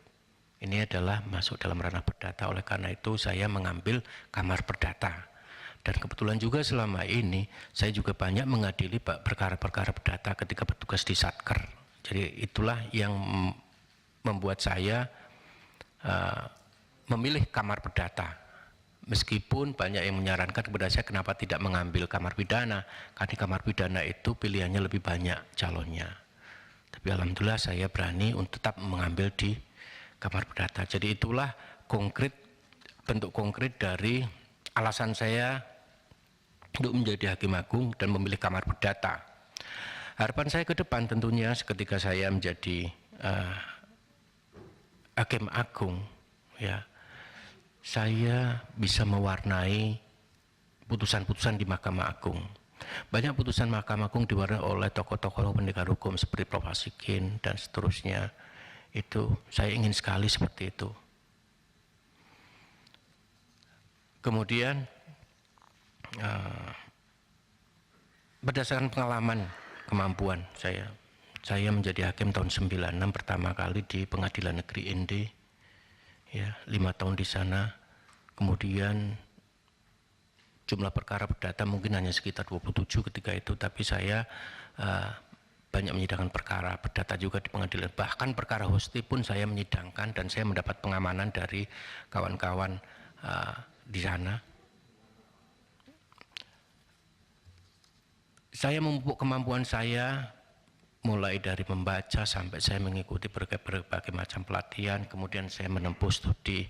Ini adalah masuk dalam ranah perdata, oleh karena itu saya mengambil Kamar Perdata. Dan kebetulan juga selama ini saya juga banyak mengadili perkara-perkara perdata ketika bertugas di Satker. Jadi itulah yang membuat saya memilih Kamar Perdata. Meskipun banyak yang menyarankan kepada saya kenapa tidak mengambil Kamar Pidana, karena Kamar Pidana itu pilihannya lebih banyak calonnya. Tapi alhamdulillah saya berani untuk tetap mengambil di Kamar Perdata. Jadi itulah bentuk konkret dari alasan saya untuk menjadi hakim agung dan memilih Kamar Perdata. Harapan saya ke depan tentunya ketika saya menjadi hakim agung, ya, saya bisa mewarnai putusan-putusan di Mahkamah Agung. Banyak putusan Mahkamah Agung diwarnai oleh tokoh-tokoh pendekar hukum seperti Prof. Asikin dan seterusnya. Itu saya ingin sekali seperti itu. Kemudian berdasarkan pengalaman, kemampuan saya menjadi hakim tahun 96 pertama kali di Pengadilan Negeri ND, ya, 5 tahun di sana. Kemudian jumlah perkara perdata mungkin hanya sekitar 27 ketika itu, tapi saya banyak menyidangkan perkara perdata juga di pengadilan. Bahkan perkara hosti pun saya menyidangkan dan saya mendapat pengamanan dari kawan-kawan di sana. Saya memupuk kemampuan saya mulai dari membaca sampai saya mengikuti berbagai macam pelatihan, kemudian saya menempuh studi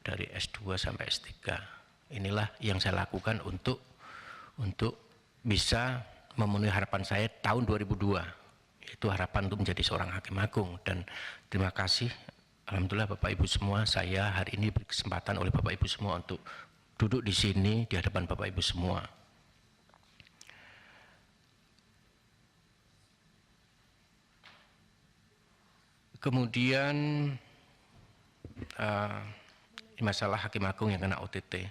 dari S2 sampai S3. Inilah yang saya lakukan untuk bisa memenuhi harapan saya tahun 2002, yaitu harapan untuk menjadi seorang hakim agung. Dan terima kasih, alhamdulillah Bapak Ibu semua, saya hari ini berkesempatan oleh Bapak Ibu semua untuk duduk di sini di hadapan Bapak Ibu semua. Kemudian masalah hakim agung yang kena OTT.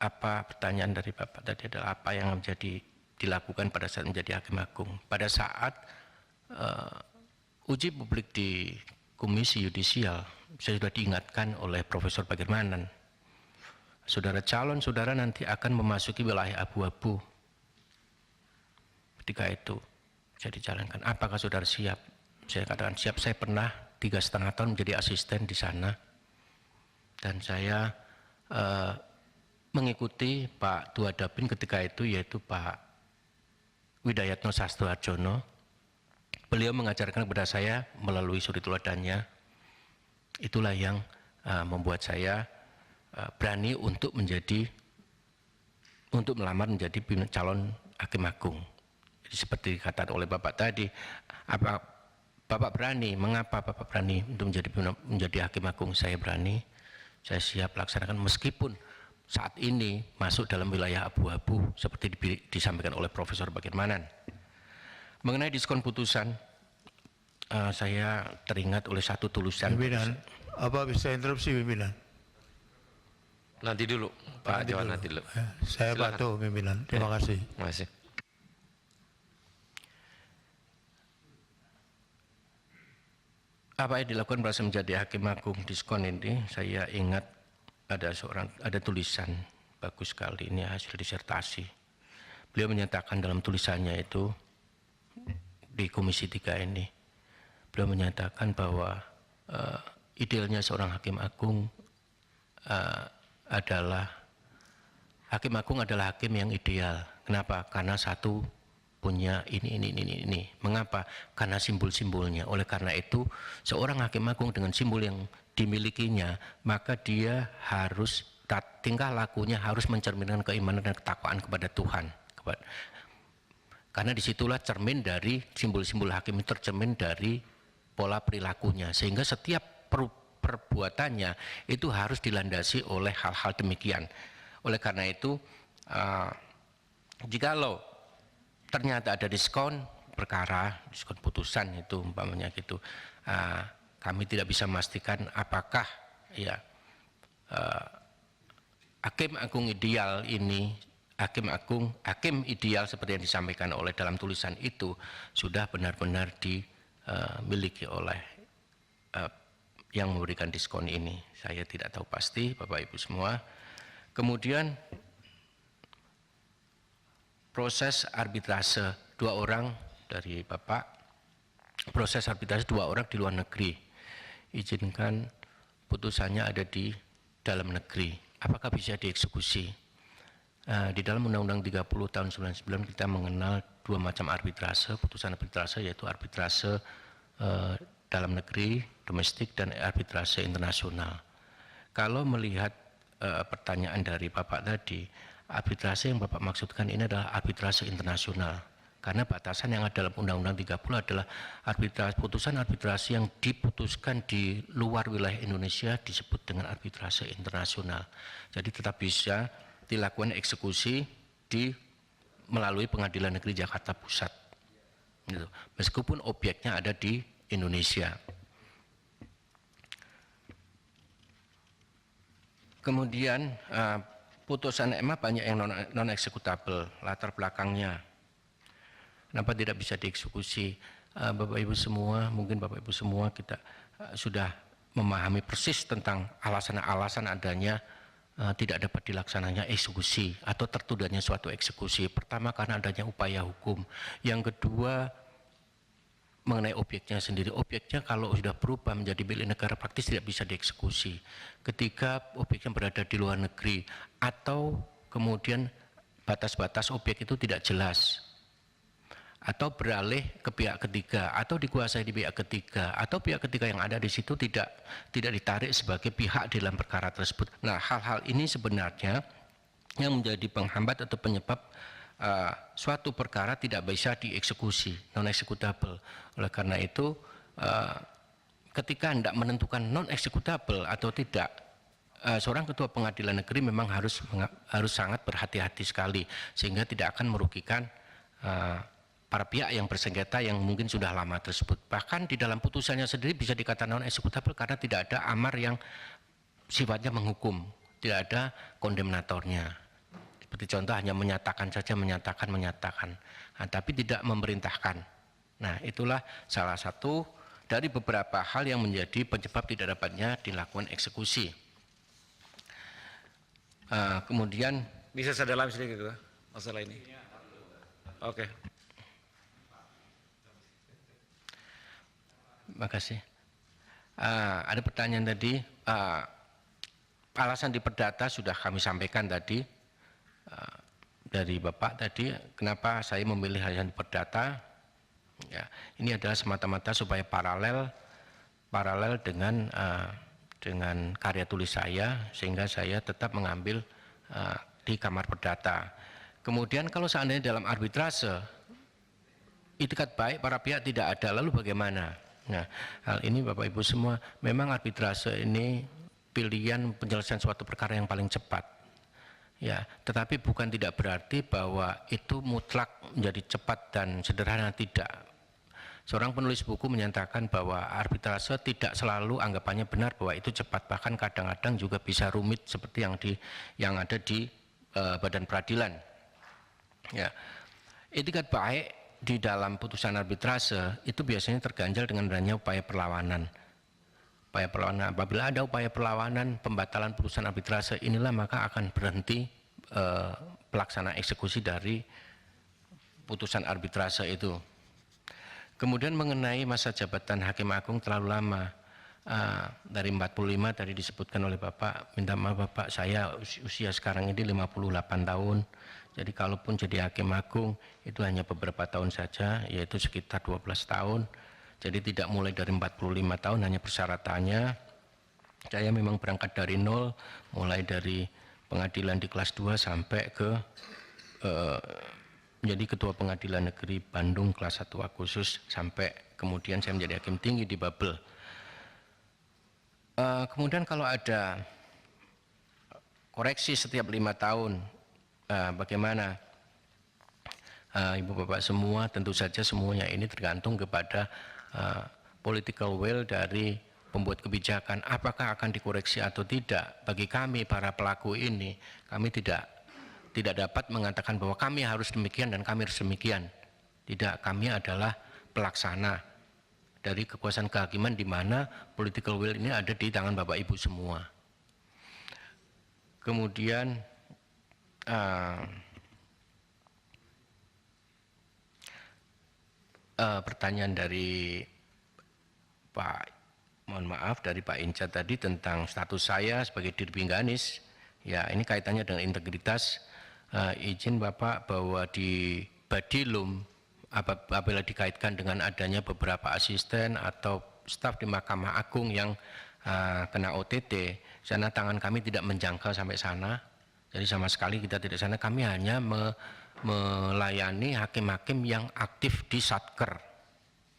Apa pertanyaan dari Bapak tadi adalah apa yang dilakukan pada saat menjadi hakim agung. Pada saat uji publik di Komisi Yudisial, saya sudah diingatkan oleh Profesor Bagirmanan, saudara calon saudara nanti akan memasuki wilayah abu-abu. Ketika itu saya dijalankan, apakah saudara siap? Saya katakan siap. Saya pernah 3,5 tahun menjadi asisten di sana, dan saya mengikuti Pak Tua Dapin ketika itu, yaitu Pak Widayatno Sastoharjono. Beliau mengajarkan kepada saya melalui suri teladannya. Itulah yang membuat saya berani untuk melamar menjadi calon hakim agung. Jadi seperti dikatakan oleh Bapak tadi, apa Bapak berani? Mengapa Bapak berani untuk menjadi hakim agung? Saya berani, saya siap laksanakan meskipun saat ini masuk dalam wilayah abu-abu seperti disampaikan oleh Profesor Bagirmanan. Mengenai diskon putusan, saya teringat oleh satu tulisan. Pimpinan, apa bisa interupsi pimpinan? Nanti dulu, Pak Johan, nanti dulu. Saya bantu pimpinan, terima kasih. Terima kasih. Apa yang dilakukan pada saat menjadi hakim agung diskon ini, saya ingat ada tulisan bagus sekali, ini hasil disertasi. Beliau menyatakan dalam tulisannya itu di Komisi 3 ini, beliau menyatakan bahwa idealnya seorang hakim agung adalah hakim yang ideal. Kenapa? Karena satu, punya ini. Mengapa? Karena simbol-simbolnya. Oleh karena itu, seorang hakim agung dengan simbol yang dimilikinya, maka dia harus, tingkah lakunya harus mencerminkan keimanan dan ketakwaan kepada Tuhan. Karena disitulah cermin dari simbol-simbol hakim itu, tercermin dari pola perilakunya. Sehingga setiap perbuatannya itu harus dilandasi oleh hal-hal demikian. Oleh karena itu, jikalau ternyata ada diskon perkara, diskon putusan itu umpamanya gitu, kami tidak bisa memastikan apakah ya hakim agung ideal ini, hakim ideal seperti yang disampaikan oleh dalam tulisan itu sudah benar-benar dimiliki oleh yang memberikan diskon ini. Saya tidak tahu pasti, Bapak Ibu semua. Kemudian proses arbitrase 2 orang dari Bapak, proses arbitrase 2 orang di luar negeri, izinkan putusannya ada di dalam negeri, apakah bisa dieksekusi? Di dalam Undang-Undang 30 tahun 99 kita mengenal 2 macam arbitrase, putusan arbitrase, yaitu arbitrase dalam negeri, domestik, dan arbitrase internasional. Kalau melihat pertanyaan dari Bapak tadi, arbitrase yang Bapak maksudkan ini adalah arbitrase internasional. Karena batasan yang ada dalam Undang-Undang 30 adalah putusan arbitrase yang diputuskan di luar wilayah Indonesia disebut dengan arbitrase internasional. Jadi tetap bisa dilakukan eksekusi melalui Pengadilan Negeri Jakarta Pusat. Gitu. Meskipun objeknya ada di Indonesia. Kemudian putusan MA banyak yang non-eksekutable, latar belakangnya. Kenapa tidak bisa dieksekusi? Bapak Ibu semua, mungkin Bapak Ibu semua kita sudah memahami persis tentang alasan-alasan adanya tidak dapat dilaksananya eksekusi atau tertundanya suatu eksekusi. Pertama, karena adanya upaya hukum. Yang kedua, mengenai objeknya sendiri. Objeknya kalau sudah berubah menjadi milik negara praktis tidak bisa dieksekusi. Ketika objeknya berada di luar negeri atau kemudian batas-batas objek itu tidak jelas, atau beralih ke pihak ketiga, atau dikuasai di pihak ketiga, atau pihak ketiga yang ada di situ tidak ditarik sebagai pihak dalam perkara tersebut. Nah, hal-hal ini sebenarnya yang menjadi penghambat atau penyebab suatu perkara tidak bisa dieksekusi, non-eksekutable. Oleh karena itu, ketika hendak menentukan non-eksekutable atau tidak, seorang ketua pengadilan negeri memang harus sangat berhati-hati sekali, sehingga tidak akan merugikan para pihak yang bersengketa yang mungkin sudah lama tersebut. Bahkan di dalam putusannya sendiri bisa dikatakan non-eksekutable karena tidak ada amar yang sifatnya menghukum, tidak ada kondemnatornya. Seperti contoh hanya menyatakan saja, menyatakan, nah, tapi tidak memerintahkan. Nah, itulah salah satu dari beberapa hal yang menjadi penyebab tidak dapatnya dilakukan eksekusi. Kemudian Bisa saya dalam sedikit masalah ini? Oke. Terima kasih. Ada pertanyaan tadi, alasan di perdata sudah kami sampaikan tadi dari Bapak tadi, kenapa saya memilih alasan di perdata. Ya, ini adalah semata-mata supaya paralel dengan karya tulis saya, sehingga saya tetap mengambil di kamar perdata. Kemudian kalau seandainya dalam arbitrase itikat baik para pihak tidak ada, lalu bagaimana? Nah, hal ini Bapak Ibu semua, memang arbitrase ini pilihan penyelesaian suatu perkara yang paling cepat. Ya, tetapi bukan tidak berarti bahwa itu mutlak menjadi cepat dan sederhana, tidak. Seorang penulis buku menyatakan bahwa arbitrase tidak selalu anggapannya benar bahwa itu cepat, bahkan kadang-kadang juga bisa rumit seperti yang ada di badan peradilan. Ya, itikat baik di dalam putusan arbitrase itu biasanya terganjal dengan adanya upaya perlawanan. Upaya perlawanan, apabila ada upaya perlawanan pembatalan putusan arbitrase, inilah maka akan berhenti pelaksanaan eksekusi dari putusan arbitrase itu. Kemudian mengenai masa jabatan hakim agung terlalu lama, dari 45 tadi disebutkan oleh Bapak, minta maaf Bapak, saya usia sekarang ini 58 tahun, Jadi kalaupun jadi hakim agung itu hanya beberapa tahun saja, yaitu sekitar 12 tahun. Jadi tidak mulai dari 45 tahun, hanya persyaratannya saya memang berangkat dari nol, mulai dari pengadilan di kelas 2 sampai ke menjadi ketua pengadilan negeri Bandung kelas 1 khusus, sampai kemudian saya menjadi hakim tinggi di Babel. Kemudian kalau ada koreksi setiap 5 tahun, bagaimana? Ibu bapak semua, tentu saja semuanya ini tergantung kepada political will dari pembuat kebijakan. Apakah akan dikoreksi atau tidak? Bagi kami para pelaku ini, kami tidak dapat mengatakan bahwa kami harus demikian dan kami harus demikian. Tidak, kami adalah pelaksana dari kekuasaan kehakiman di mana political will ini ada di tangan Bapak Ibu semua. Kemudian pertanyaan dari dari Pak Inca tadi tentang status saya sebagai Dirbingganis. Ya, ini kaitannya dengan integritas. Izin Bapak bahwa di Badilum apabila dikaitkan dengan adanya beberapa asisten atau staf di Mahkamah Agung yang kena OTT, sana tangan kami tidak menjangkau sampai sana. Jadi sama sekali kita tidak sana, kami hanya melayani hakim-hakim yang aktif di Satker,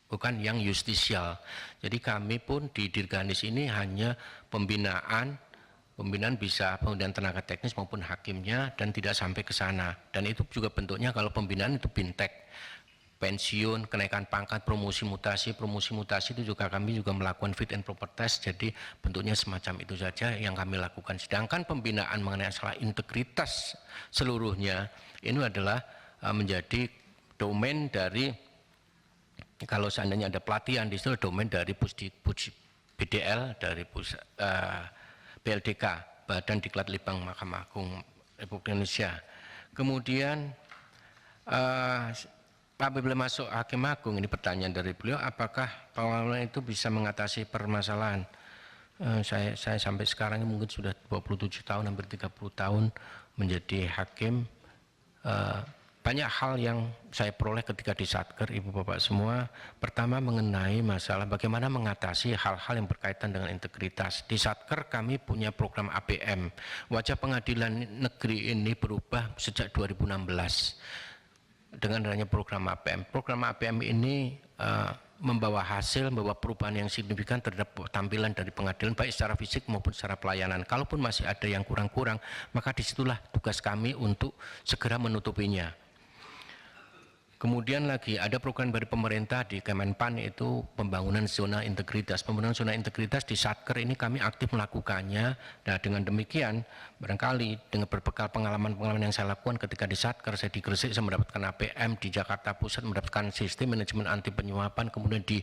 bukan yang justisial. Jadi kami pun di Dirganis ini hanya pembinaan bisa pembinaan tenaga teknis maupun hakimnya dan tidak sampai ke sana. Dan itu juga bentuknya kalau pembinaan itu bintek, pensiun, kenaikan pangkat, promosi mutasi itu juga kami juga melakukan fit and proper test. Jadi bentuknya semacam itu saja yang kami lakukan. Sedangkan pembinaan mengenai masalah integritas seluruhnya ini adalah menjadi domain dari, kalau seandainya ada pelatihan di situ, domain dari BDL, dari BLDK, Badan Diklat Litbang Mahkamah Agung Republik Indonesia. Kemudian apabila masuk hakim agung, ini pertanyaan dari beliau, apakah pengalaman itu bisa mengatasi permasalahan? Saya sampai sekarang mungkin sudah 27 tahun, hampir 30 tahun menjadi hakim. Banyak hal yang saya peroleh ketika di Satker, Ibu Bapak semua. Pertama mengenai masalah bagaimana mengatasi hal-hal yang berkaitan dengan integritas. Di Satker kami punya program APM. Wajah pengadilan negeri ini berubah sejak 2016 dengan adanya program APM. Program APM ini membawa hasil, membawa perubahan yang signifikan terhadap tampilan dari pengadilan, baik secara fisik maupun secara pelayanan. Kalaupun masih ada yang kurang-kurang, maka disitulah tugas kami untuk segera menutupinya. Kemudian lagi ada program dari pemerintah di Kemenpan, itu pembangunan zona integritas. Pembangunan zona integritas di Satker ini kami aktif melakukannya. Nah, dengan demikian barangkali dengan berbekal pengalaman-pengalaman yang saya lakukan ketika di Satker, saya di Gresik saya mendapatkan APM, di Jakarta Pusat mendapatkan sistem manajemen anti penyuapan, kemudian di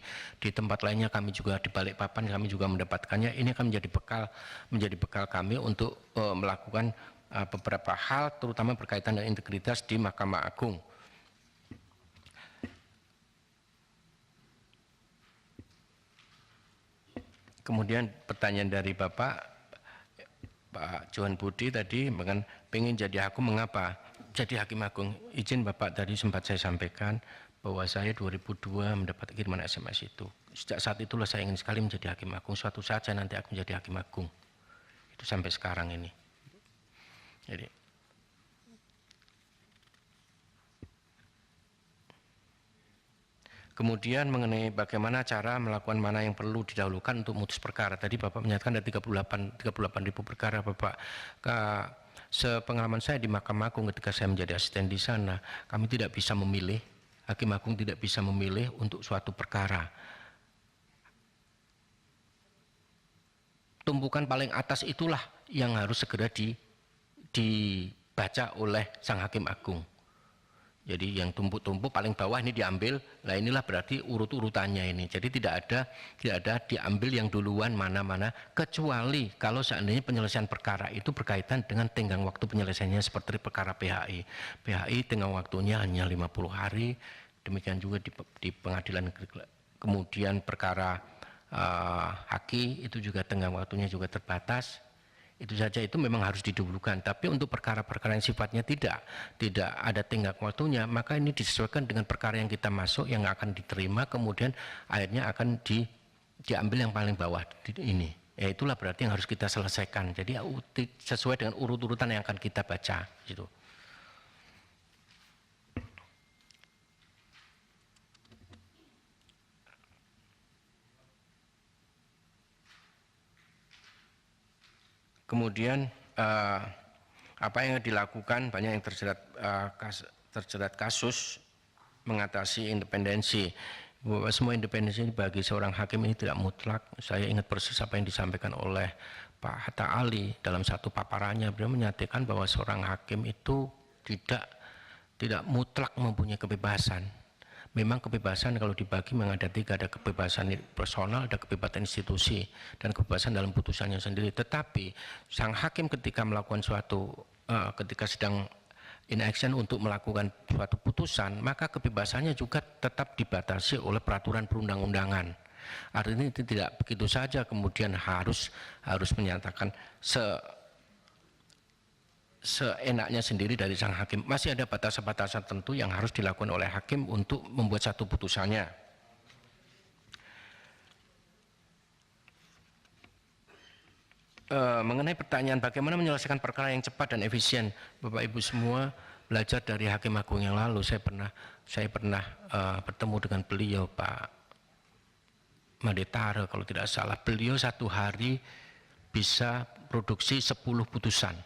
tempat lainnya kami juga di Balikpapan kami juga mendapatkannya. Ini akan menjadi bekal kami untuk melakukan beberapa hal terutama berkaitan dengan integritas di Mahkamah Agung. Kemudian pertanyaan dari Pak Johan Budi tadi, pengen jadi hakim, mengapa jadi hakim agung? Izin Bapak, tadi sempat saya sampaikan bahwa saya 2002 mendapat kiriman SMS itu. Sejak saat itulah saya ingin sekali menjadi hakim agung. Suatu saat saya nanti akan menjadi hakim agung. Itu sampai sekarang ini. Jadi kemudian mengenai bagaimana cara melakukan mana yang perlu didahulukan untuk memutus perkara. Tadi Bapak menyatakan ada 38.000 perkara Bapak. Sepengalaman saya di Mahkamah Agung ketika saya menjadi asisten di sana, kami tidak bisa memilih, Hakim Agung tidak bisa memilih untuk suatu perkara. Tumpukan paling atas itulah yang harus segera dibaca oleh Sang Hakim Agung. Jadi yang tumpuk-tumpuk paling bawah ini diambil, nah inilah berarti urut-urutannya ini. Jadi tidak ada diambil yang duluan mana-mana, kecuali kalau seandainya penyelesaian perkara itu berkaitan dengan tenggang waktu penyelesaiannya seperti perkara PHI. PHI tenggang waktunya hanya 50 hari, demikian juga di pengadilan negeri. Kemudian perkara HAKI itu juga tenggang waktunya juga terbatas. Itu saja, itu memang harus didahulukan. Tapi untuk perkara-perkara yang sifatnya tidak ada tenggat waktunya, maka ini disesuaikan dengan perkara yang kita masuk, yang akan diterima, kemudian akhirnya akan diambil yang paling bawah ini. Ya, itulah berarti yang harus kita selesaikan. Jadi sesuai dengan urut-urutan yang akan kita baca. Gitu. Kemudian apa yang dilakukan, banyak yang terjerat kasus mengatasi independensi. Bahwa semua independensi bagi seorang hakim ini tidak mutlak. Saya ingat persis apa yang disampaikan oleh Pak Hatta Ali dalam satu paparannya. Beliau menyatakan bahwa seorang hakim itu tidak mutlak mempunyai kebebasan. Memang kebebasan kalau dibagi memang ada tiga, ada kebebasan personal, ada kebebasan institusi, dan kebebasan dalam putusannya sendiri. Tetapi sang hakim ketika melakukan ketika sedang in action untuk melakukan suatu putusan, maka kebebasannya juga tetap dibatasi oleh peraturan perundang-undangan. Artinya itu tidak begitu saja kemudian harus menyatakan seenaknya sendiri dari sang hakim. Masih ada batasan-batasan tertentu yang harus dilakukan oleh hakim untuk membuat satu putusannya. Mengenai pertanyaan bagaimana menyelesaikan perkara yang cepat dan efisien, Bapak Ibu semua belajar dari Hakim Agung yang lalu. Saya pernah bertemu dengan beliau, Pak Madetara kalau tidak salah. Beliau satu hari bisa produksi 10 putusan.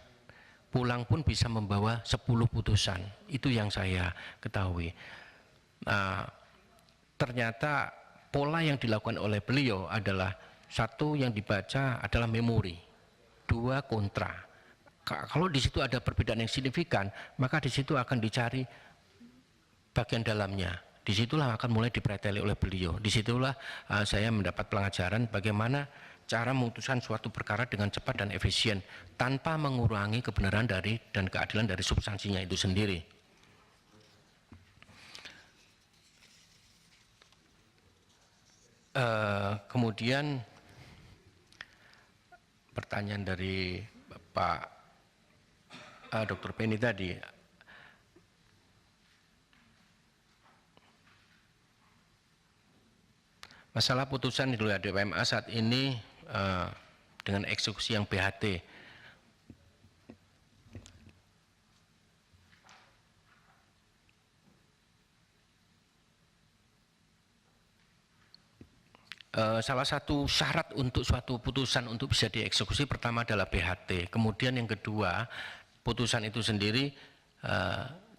Pulang pun bisa membawa 10 putusan. Itu yang saya ketahui. Ternyata pola yang dilakukan oleh beliau adalah satu yang dibaca adalah memori, dua kontra. Kalau di situ ada perbedaan yang signifikan, maka di situ akan dicari bagian dalamnya. Disitulah akan mulai dipreteli oleh beliau. Disitulah saya mendapat pelajaran bagaimana cara memutuskan suatu perkara dengan cepat dan efisien tanpa mengurangi kebenaran dan keadilan dari substansinya itu sendiri. Kemudian pertanyaan dari Bapak Dr. Penny tadi, masalah putusan di luar DPMA saat ini dengan eksekusi yang BHT. Salah satu syarat untuk suatu putusan untuk bisa dieksekusi pertama adalah BHT. Kemudian yang kedua, putusan itu sendiri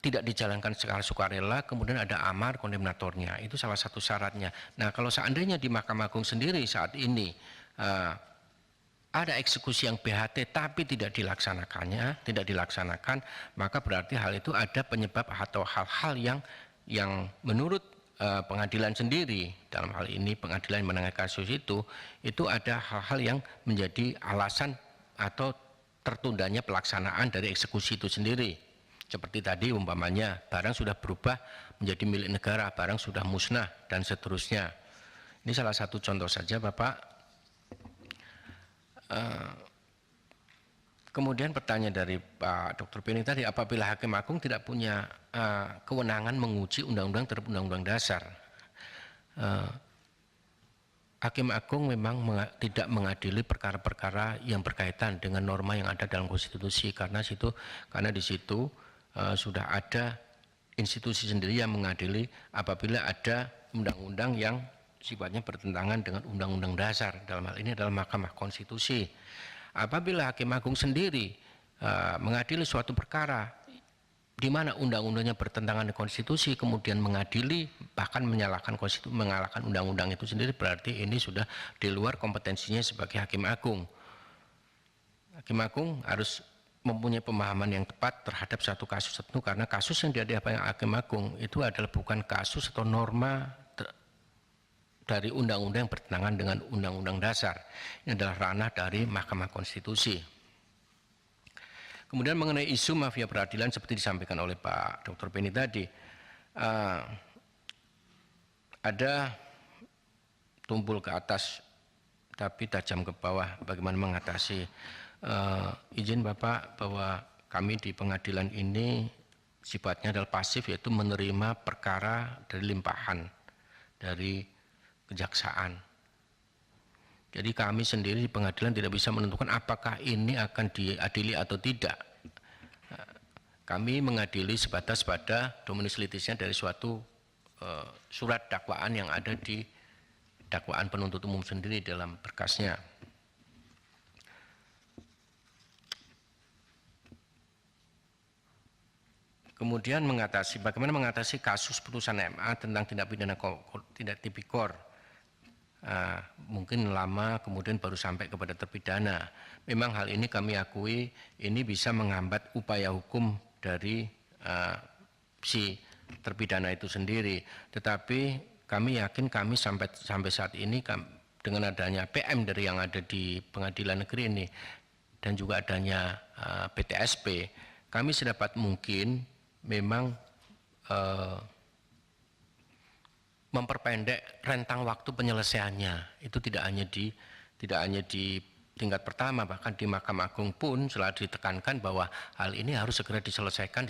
tidak dijalankan secara sukarela, kemudian ada amar kondemnatornya. Itu salah satu syaratnya. Nah, kalau seandainya di Mahkamah Agung sendiri saat ini ada eksekusi yang BHT tapi tidak dilaksanakan, maka berarti hal itu ada penyebab atau hal-hal yang menurut pengadilan sendiri, dalam hal ini pengadilan yang menangani kasus itu ada hal-hal yang menjadi alasan atau tertundanya pelaksanaan dari eksekusi itu sendiri. Seperti tadi umpamanya barang sudah berubah menjadi milik negara, barang sudah musnah dan seterusnya. Ini salah satu contoh saja, Bapak. Kemudian pertanyaan dari Pak Dr. Penny tadi, apabila Hakim Agung tidak punya kewenangan menguji undang-undang terhadap undang-undang dasar. Hakim Agung memang tidak mengadili perkara-perkara yang berkaitan dengan norma yang ada dalam konstitusi, karena di situ sudah ada institusi sendiri yang mengadili apabila ada undang-undang yang sifatnya bertentangan dengan undang-undang dasar, dalam hal ini adalah Mahkamah Konstitusi. Apabila Hakim Agung sendiri mengadili suatu perkara di mana undang-undangnya bertentangan dengan konstitusi, kemudian mengadili bahkan menyalahkan konstitusi, mengalahkan undang-undang itu sendiri, berarti ini sudah di luar kompetensinya sebagai Hakim Agung. Hakim Agung harus mempunyai pemahaman yang tepat terhadap satu kasus tertentu, karena kasus yang dihadapi Hakim Agung itu adalah bukan kasus atau norma dari undang-undang yang bertentangan dengan undang-undang dasar. Ini adalah ranah dari Mahkamah Konstitusi. Kemudian mengenai isu mafia peradilan seperti disampaikan oleh Pak Dr. Penny tadi, ada tumpul ke atas tapi tajam ke bawah bagaimana mengatasi izin Bapak bahwa kami di pengadilan ini sifatnya adalah pasif, yaitu menerima perkara dari limpahan dari kejaksaan. Jadi kami sendiri di pengadilan tidak bisa menentukan apakah ini akan diadili atau tidak. Kami mengadili sebatas pada dominus litisnya dari suatu surat dakwaan yang ada di dakwaan penuntut umum sendiri dalam berkasnya. Kemudian bagaimana mengatasi kasus putusan MA tentang tindak pidana tidak tipikor. Mungkin lama kemudian baru sampai kepada terpidana. Memang hal ini kami akui ini bisa menghambat upaya hukum dari si terpidana itu sendiri. Tetapi kami yakin kami sampai saat ini dengan adanya PM dari yang ada di pengadilan negeri ini dan juga adanya PTSP, kami sedapat mungkin memang memperpendek rentang waktu penyelesaiannya. Itu tidak hanya di tingkat pertama, bahkan di Mahkamah Agung pun selalu ditekankan bahwa hal ini harus segera diselesaikan.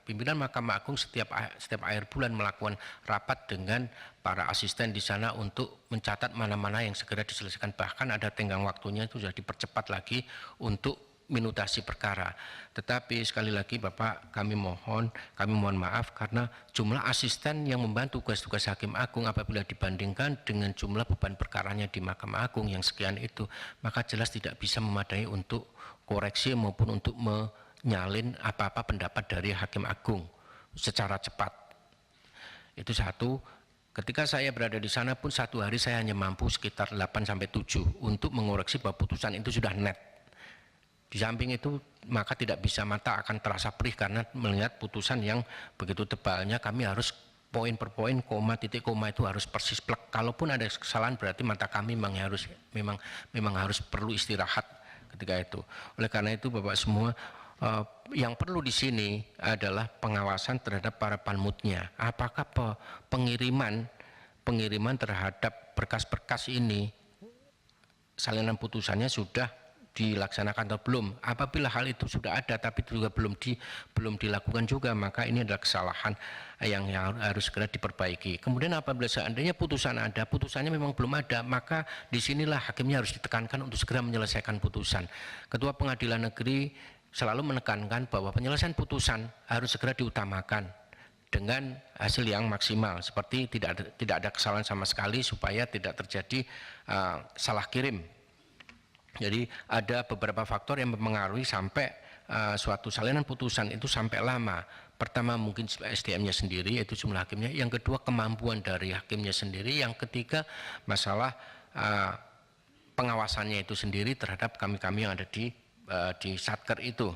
Pimpinan Mahkamah Agung setiap akhir bulan melakukan rapat dengan para asisten di sana untuk mencatat mana-mana yang segera diselesaikan. Bahkan ada tenggang waktunya itu sudah dipercepat lagi untuk minutasi perkara. Tetapi sekali lagi Bapak, kami mohon maaf karena jumlah asisten yang membantu tugas-tugas Hakim Agung apabila dibandingkan dengan jumlah beban perkaranya di Mahkamah Agung yang sekian itu, maka jelas tidak bisa memadai untuk koreksi maupun untuk menyalin apa-apa pendapat dari Hakim Agung secara cepat. Itu satu. Ketika saya berada di sana pun satu hari saya hanya mampu sekitar 8-7 untuk mengoreksi bahwa putusan itu sudah net. Di samping itu maka tidak bisa, mata akan terasa perih karena melihat putusan yang begitu tebalnya. Kami harus poin per poin, koma, titik koma itu harus persis plek. Kalaupun ada kesalahan berarti mata kami memang harus perlu istirahat ketika itu. Oleh karena itu Bapak semua, yang perlu di sini adalah pengawasan terhadap para panmutnya. Apakah pengiriman terhadap berkas-berkas ini, salinan putusannya sudah dilaksanakan atau belum. Apabila hal itu sudah ada tapi juga belum dilakukan juga, maka ini adalah kesalahan yang harus segera diperbaiki. Kemudian apabila seandainya putusan ada, putusannya memang belum ada, maka disinilah hakimnya harus ditekankan untuk segera menyelesaikan putusan. Ketua Pengadilan Negeri selalu menekankan bahwa penyelesaian putusan harus segera diutamakan dengan hasil yang maksimal, seperti tidak ada kesalahan sama sekali supaya tidak terjadi salah kirim. Jadi ada beberapa faktor yang mempengaruhi sampai suatu salinan putusan itu sampai lama. Pertama mungkin SDM-nya sendiri, yaitu jumlah hakimnya. Yang kedua kemampuan dari hakimnya sendiri. Yang ketiga masalah pengawasannya itu sendiri terhadap kami-kami yang ada di Satker itu.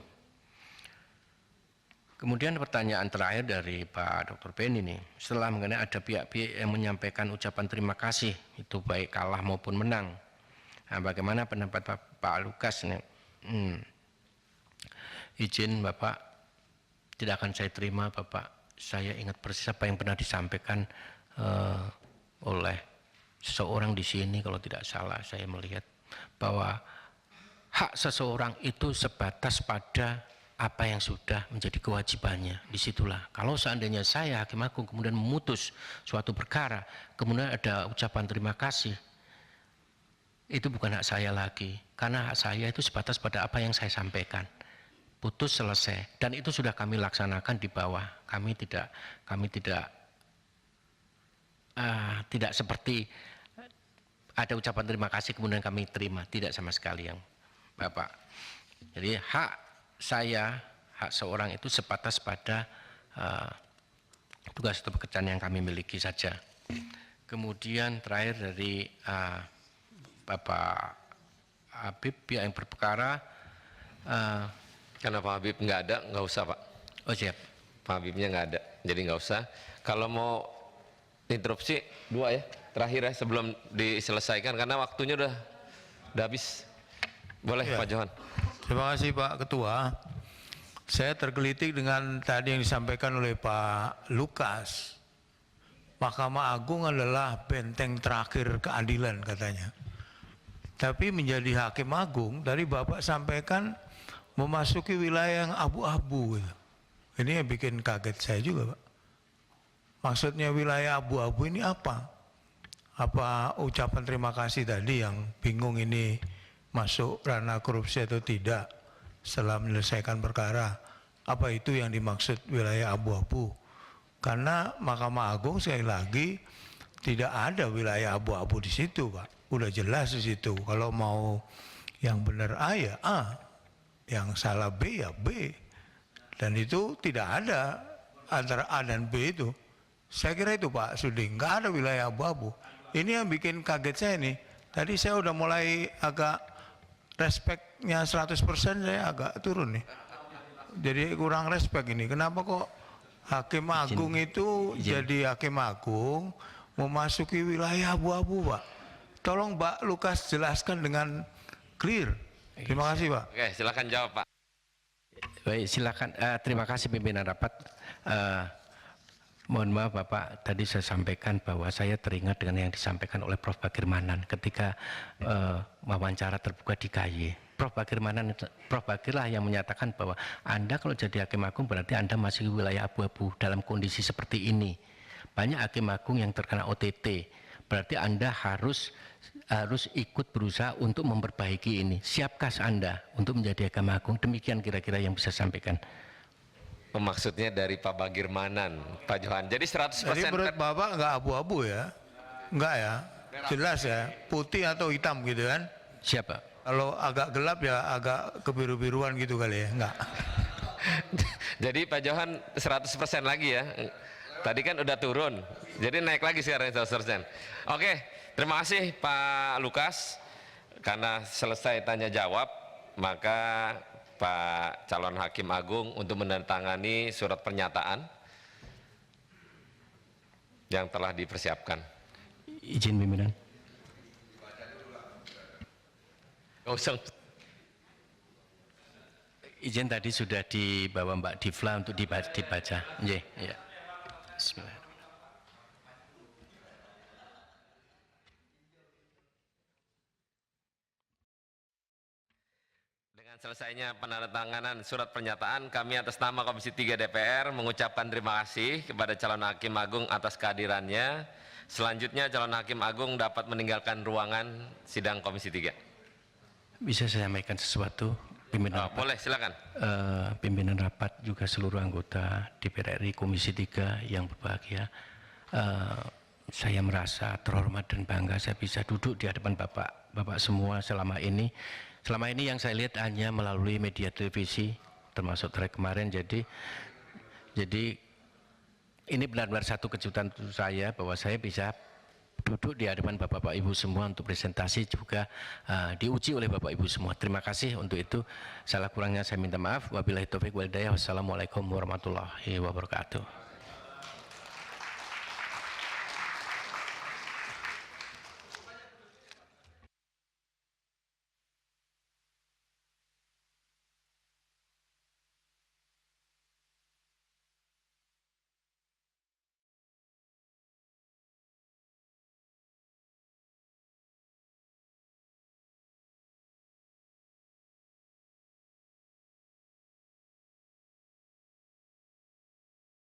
Kemudian pertanyaan terakhir dari Pak Dr. Ben ini, setelah mengenai ada pihak-pihak yang menyampaikan ucapan terima kasih, itu baik kalah maupun menang. Nah, bagaimana pendapat Pak Lukas nih? Izin Bapak, tidak akan saya terima Bapak. Saya ingat persis apa yang pernah disampaikan oleh seseorang di sini, kalau tidak salah saya melihat bahwa hak seseorang itu sebatas pada apa yang sudah menjadi kewajibannya. Disitulah. Kalau seandainya saya Hakim Agung kemudian memutus suatu perkara, kemudian ada ucapan terima kasih, itu bukan hak saya lagi, karena hak saya itu sebatas pada apa yang saya sampaikan. Putus selesai, dan itu sudah kami laksanakan di bawah. Kami tidak seperti ada ucapan terima kasih kemudian kami terima, tidak sama sekali yang Bapak. Jadi hak saya, hak seorang itu sebatas pada tugas atau pekerjaan yang kami miliki saja. Kemudian terakhir dari Bapak Habib yang berperkara. Karena Pak Habib nggak ada, nggak usah Pak. Oh siap. Pak Habibnya nggak ada, jadi nggak usah. Kalau mau interupsi 2 ya, terakhir ya sebelum diselesaikan karena waktunya udah habis. Boleh ya. Pak Johan. Terima kasih Pak Ketua. Saya tergelitik dengan tadi yang disampaikan oleh Pak Lukas. Mahkamah Agung adalah benteng terakhir keadilan katanya. Tapi menjadi hakim agung, dari Bapak sampaikan memasuki wilayah yang abu-abu. Gitu. Ini yang bikin kaget saya juga, Pak. Maksudnya wilayah abu-abu ini apa? Apa ucapan terima kasih tadi yang bingung ini masuk ranah korupsi atau tidak setelah menyelesaikan perkara? Apa itu yang dimaksud wilayah abu-abu? Karena Mahkamah Agung sekali lagi tidak ada wilayah abu-abu di situ, Pak. Udah jelas di situ. Kalau mau yang benar A ya A, yang salah B ya B. Dan itu tidak ada antara A dan B itu. Saya kira itu Pak Suding, nggak ada wilayah abu-abu. Ini yang bikin kaget saya nih. Tadi saya udah mulai agak respeknya 100% saya agak turun nih. Jadi kurang respek ini. Kenapa kok Hakim Agung itu jadi Hakim Agung memasuki wilayah abu-abu, Pak? Tolong Pak Lukas jelaskan dengan clear. Terima kasih, Pak. Oke, silakan jawab, Pak. Baik, silakan. Terima kasih pimpinan rapat. Mohon maaf Bapak, tadi saya sampaikan bahwa saya teringat dengan yang disampaikan oleh Prof. Bagirmanan ketika wawancara terbuka di KY. Prof. Bagir lah yang menyatakan bahwa Anda kalau jadi Hakim Agung berarti Anda masih wilayah abu-abu dalam kondisi seperti ini. Banyak Hakim Agung yang terkena OTT, berarti Anda harus ikut berusaha untuk memperbaiki ini. Siapkah Anda untuk menjadi Hakim Agung? Demikian kira-kira yang bisa sampaikan. Maksudnya dari Pak Bagirmanan, Pak Johan. Jadi 100%. Jadi menurut Bapak nggak abu-abu ya? Enggak ya? Jelas ya? Putih atau hitam gitu kan? Siapa? Kalau agak gelap ya agak kebiru-biruan gitu kali ya? Enggak. Jadi Pak Johan 100% lagi ya. Tadi kan udah turun. Jadi naik lagi sekarang 100%. Oke, terima kasih Pak Lukas. Karena selesai tanya jawab, maka Pak calon Hakim Agung untuk menandatangani surat pernyataan yang telah dipersiapkan. Izin pimpinan. Izin tadi sudah dibawa Mbak Difla untuk dibaca. Ya. Bismillah. Dengan selesainya penandatanganan surat pernyataan, kami atas nama Komisi 3 DPR mengucapkan terima kasih kepada calon Hakim Agung atas kehadirannya. Selanjutnya calon Hakim Agung dapat meninggalkan ruangan sidang Komisi 3. Bisa saya sampaikan sesuatu, pimpinan rapat? Boleh, silakan. Pimpinan rapat juga seluruh anggota DPR RI Komisi 3 yang berbahagia. Saya merasa terhormat dan bangga saya bisa duduk di hadapan Bapak semua selama ini. Selama ini yang saya lihat hanya melalui media televisi, termasuk track kemarin. Jadi ini benar-benar satu kejutan untuk saya bahwa saya bisa duduk di hadapan Bapak-Bapak Ibu semua untuk presentasi juga diuji oleh Bapak Ibu semua. Terima kasih untuk itu. Salah kurangnya saya minta maaf. Wabillahi taufiq wal hidayah. Wassalamualaikum warahmatullahi wabarakatuh.